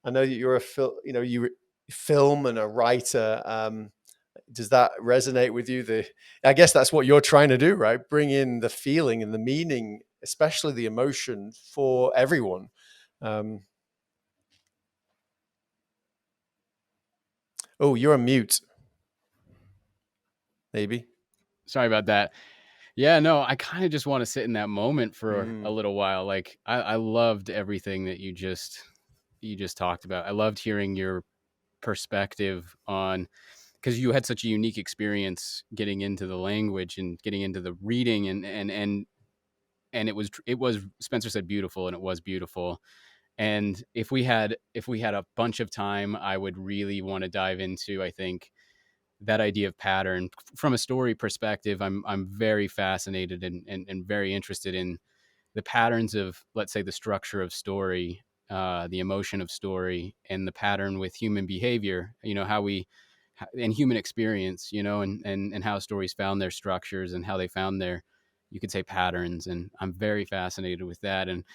know that you're you film and a writer. Does that resonate with you? I guess that's what you're trying to do, right? Bring in the feeling and the meaning, especially the emotion, for everyone. Oh, you're on mute. Maybe. Sorry about that. Yeah, no, I kind of just want to sit in that moment for a little while. Like I loved everything that you just talked about. I loved hearing your perspective on, because you had such a unique experience getting into the language and getting into the reading, and it was Spencer said beautiful, and it was beautiful. And if we had a bunch of time, I would really want to dive into, I think, that idea of pattern from a story perspective. I'm very fascinated and very interested in the patterns of, let's say, the structure of story, the emotion of story, and the pattern with human behavior. How we and human experience. And how stories found their structures and how they found their, you could say, patterns. And I'm very fascinated with that, and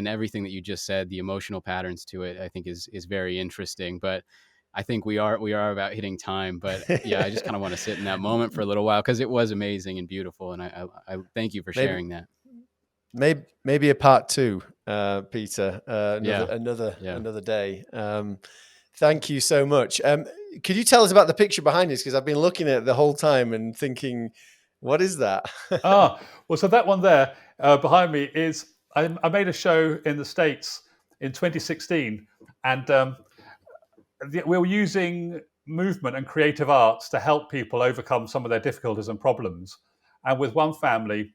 everything that you just said, the emotional patterns to it, I think is very interesting. But I think we are about hitting time. But yeah, I just kind of want to sit in that moment for a little while, because it was amazing and beautiful. And I thank you for maybe, sharing that. maybe a part two, Peter. Yeah. Another day. Thank you so much. Could you tell us about the picture behind us? Because I've been looking at it the whole time and thinking, what is that? Well, so that one there behind me is, I made a show in the States in 2016, and we were using movement and creative arts to help people overcome some of their difficulties and problems. And with one family,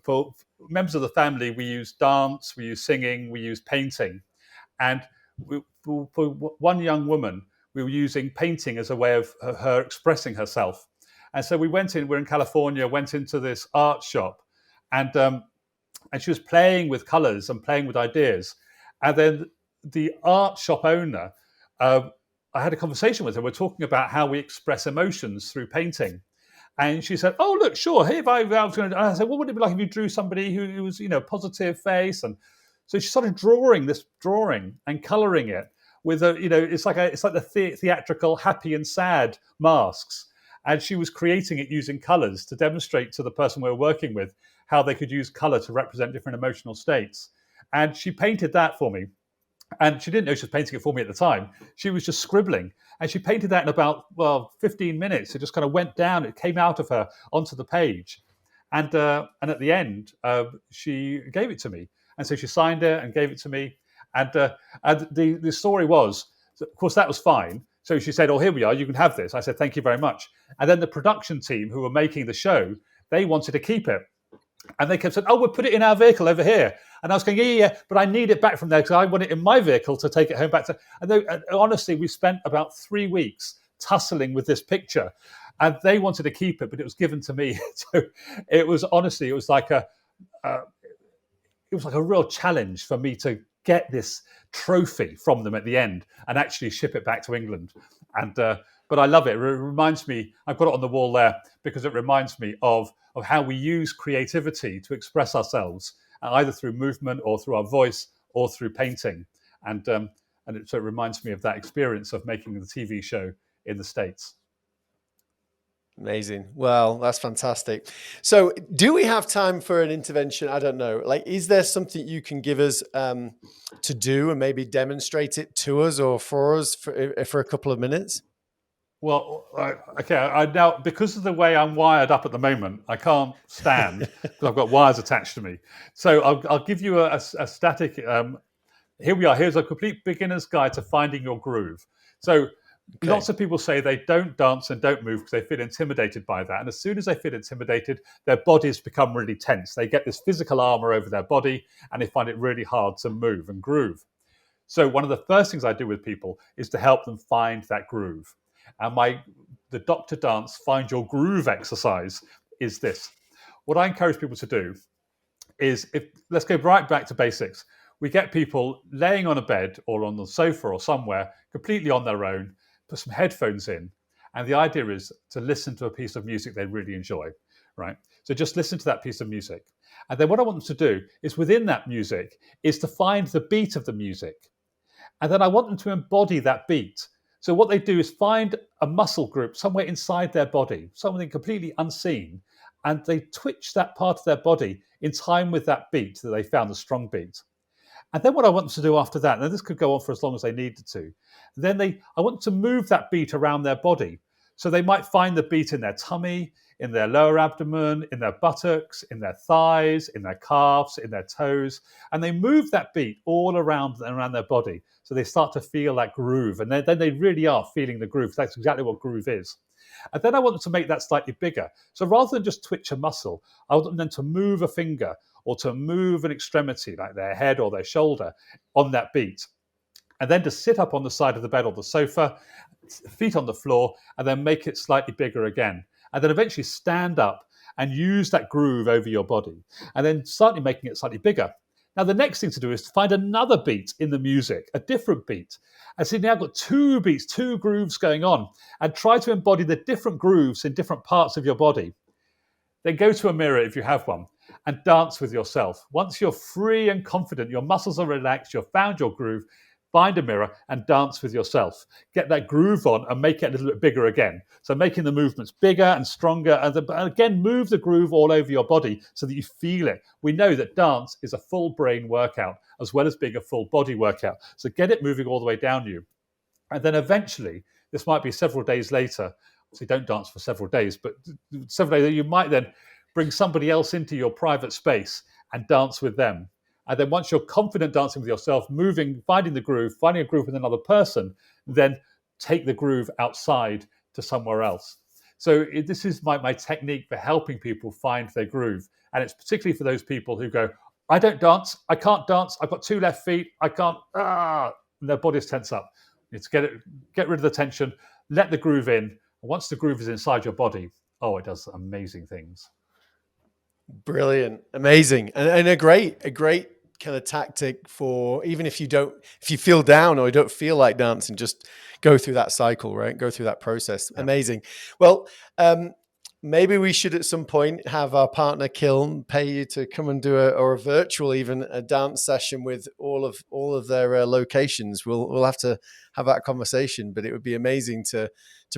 for members of the family, we use dance, we use singing, we use painting. And for one young woman, we were using painting as a way of her expressing herself. And so we're in California, went into this art shop, and she was playing with colors and playing with ideas. And then the art shop owner, I had a conversation with her. We're talking about how we express emotions through painting. And she said, "Oh, look, sure. Hey, if I was going to," I said, "What would it be like if you drew somebody who was, positive face?" And so she started drawing and coloring it with it's like the theatrical happy and sad masks. And she was creating it using colors to demonstrate to the person we were working with how they could use color to represent different emotional states. And she painted that for me. And she didn't know she was painting it for me at the time. She was just scribbling. And she painted that in about, 15 minutes. It just kind of went down. It came out of her onto the page. And at the end, she gave it to me. And so she signed it and gave it to me. And the story was, of course, that was fine. So she said, "Oh, here we are. You can have this." I said, "Thank you very much." And then the production team who were making the show, they wanted to keep it. And they kept saying, "Oh, we'll put it in our vehicle over here." And I was going, yeah, but I need it back from there because I want it in my vehicle to take it home back to. And honestly, we spent about 3 weeks tussling with this picture, and they wanted to keep it, but it was given to me. So it was like a real challenge for me to get this trophy from them at the end and actually ship it back to England. And but I love it. It reminds me. I've got it on the wall there because it reminds me of how we use creativity to express ourselves, either through movement or through our voice or through painting. So it reminds me of that experience of making the TV show in the States. Amazing. Well, that's fantastic. So, do we have time for an intervention? I don't know. Like, is there something you can give us to do and maybe demonstrate it to us or for us for a couple of minutes? Well, okay. I now, because of the way I'm wired up at the moment, I can't stand because I've got wires attached to me. So I'll give you a static. Here we are. Here's a complete beginner's guide to finding your groove. So lots of people say they don't dance and don't move because they feel intimidated by that. And as soon as they feel intimidated, their bodies become really tense. They get this physical armor over their body and they find it really hard to move and groove. So one of the first things I do with people is to help them find that groove. And the Dr. Dance Find Your Groove exercise is this. what I encourage people to do is, let's go right back to basics. We get people laying on a bed or on the sofa or somewhere completely on their own, put some headphones in, and the idea is to listen to a piece of music they really enjoy, right? So just listen to that piece of music. And then what I want them to do is, within that music, is to find the beat of the music. And then I want them to embody that beat. So what they do is find a muscle group somewhere inside their body, something completely unseen, and they twitch that part of their body in time with that beat that they found, the strong beat. And then what I want them to do after that, and this could go on for as long as they needed to, I want them to move that beat around their body. So they might find the beat in their tummy, in their lower abdomen, in their buttocks, in their thighs, in their calves, in their toes, and they move that beat all around their body. So they start to feel that groove, and then they really are feeling the groove. That's exactly what groove is. And then I want them to make that slightly bigger. So rather than just twitch a muscle, I want them then to move a finger or to move an extremity, like their head or their shoulder, on that beat. And then to sit up on the side of the bed or the sofa, feet on the floor, and then make it slightly bigger again. And then eventually stand up and use that groove over your body, and then slightly making it slightly bigger. Now, the next thing to do is to find another beat in the music, a different beat. And so now I've got two beats, two grooves going on, and try to embody the different grooves in different parts of your body. Then go to a mirror if you have one and dance with yourself. Once you're free and confident, your muscles are relaxed, you've found your groove, find a mirror and dance with yourself. Get that groove on and make it a little bit bigger again. So making the movements bigger and stronger, and again, move the groove all over your body so that you feel it. We know that dance is a full brain workout as well as being a full body workout. So get it moving all the way down you. And then eventually, this might be several days later, so you don't dance for several days, but several days, you might then bring somebody else into your private space and dance with them. And then once you're confident dancing with yourself, moving, finding a groove with another person, then take the groove outside to somewhere else. So this is my technique for helping people find their groove. And it's particularly for those people who go, I don't dance, I can't dance, I've got two left feet, I can't, and their bodies tense up. It's get rid of the tension, let the groove in. And once the groove is inside your body, it does amazing things. Brilliant, amazing, and a great kind of tactic for even if you feel down or you don't feel like dancing, just go through that cycle, right? Go through that process. Yeah. Amazing. Well, maybe we should at some point have our partner Kiln pay you to come and do a virtual, even a dance session with all of their locations. We'll have to have that conversation, but it would be amazing to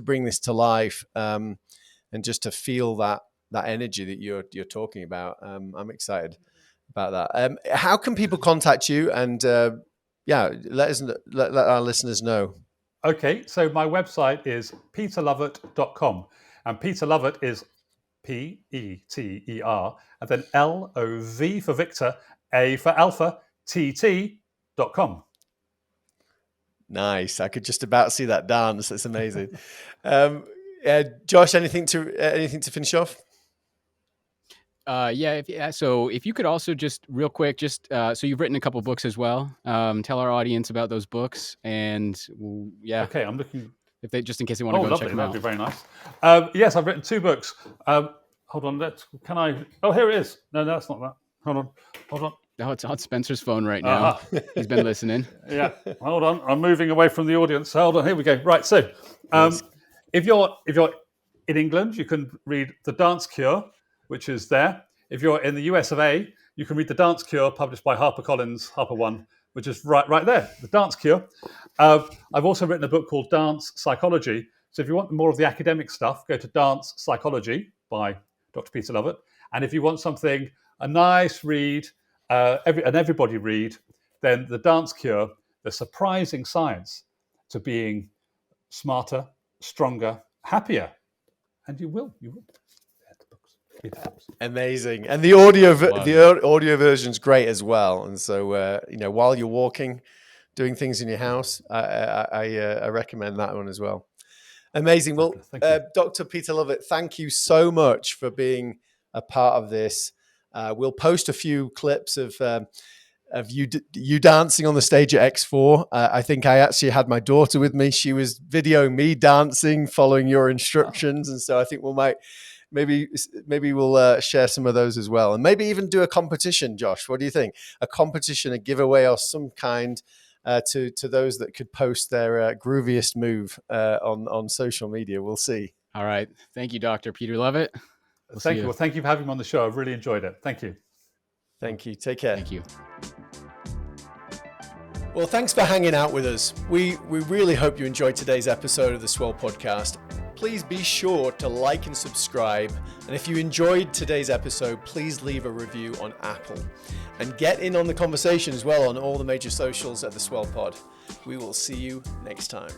bring this to life and just to feel that energy that you're talking about. I'm excited about that. How can people contact you? And let our listeners know. Okay, so my website is peterlovatt.com, and Peter Lovatt is Peter, and then LOV for Victor, A for Alpha, TT.com. Nice. I could just about see that dance. That's amazing. Josh, anything to finish off? So if you could also just real quick, so you've written a couple books as well. Tell our audience about those books, and Okay, I'm looking. If they just in case they want to go check them out. That'd be very nice. Yes, I've written two books. Hold on, can I? Oh, here it is. No, that's not that. Hold on. Oh, it's on Spencer's phone right now. He's been listening. Yeah, hold on. I'm moving away from the audience. Hold on. Here we go. Right. So, if you're in England, you can read The Dance Cure, which is there. If you're in the US of A, you can read The Dance Cure, published by HarperCollins, Harper One, which is right there, The Dance Cure. I've also written a book called Dance Psychology. So if you want more of the academic stuff, go to Dance Psychology by Dr. Peter Lovatt. And if you want something, a nice read, everybody read, then The Dance Cure, The Surprising Science to Being Smarter, Stronger, Happier. And you will. Amazing, and the audio version is great as well. And so while you're walking, doing things in your house, I recommend that one as well. Amazing. Well, Dr. Peter Lovatt, thank you so much for being a part of this. We'll post a few clips of you dancing on the stage at X4. I think I actually had my daughter with me. She was videoing me dancing, following your instructions, and so I think we might maybe we'll share some of those as well, and maybe even do a competition. Josh, what do you think? A competition, a giveaway of some kind to those that could post their grooviest move on social media. We'll see. All right. Thank you, Dr. Peter Lovatt. Thank you. Well, thank you for having me on the show. I've really enjoyed it. Thank you. Thank you. Take care. Thank you. Well, thanks for hanging out with us. We really hope you enjoyed today's episode of the Swell Podcast. Please be sure to like and subscribe. And if you enjoyed today's episode, please leave a review on Apple. And get in on the conversation as well on all the major socials at the Swell Pod. We will see you next time.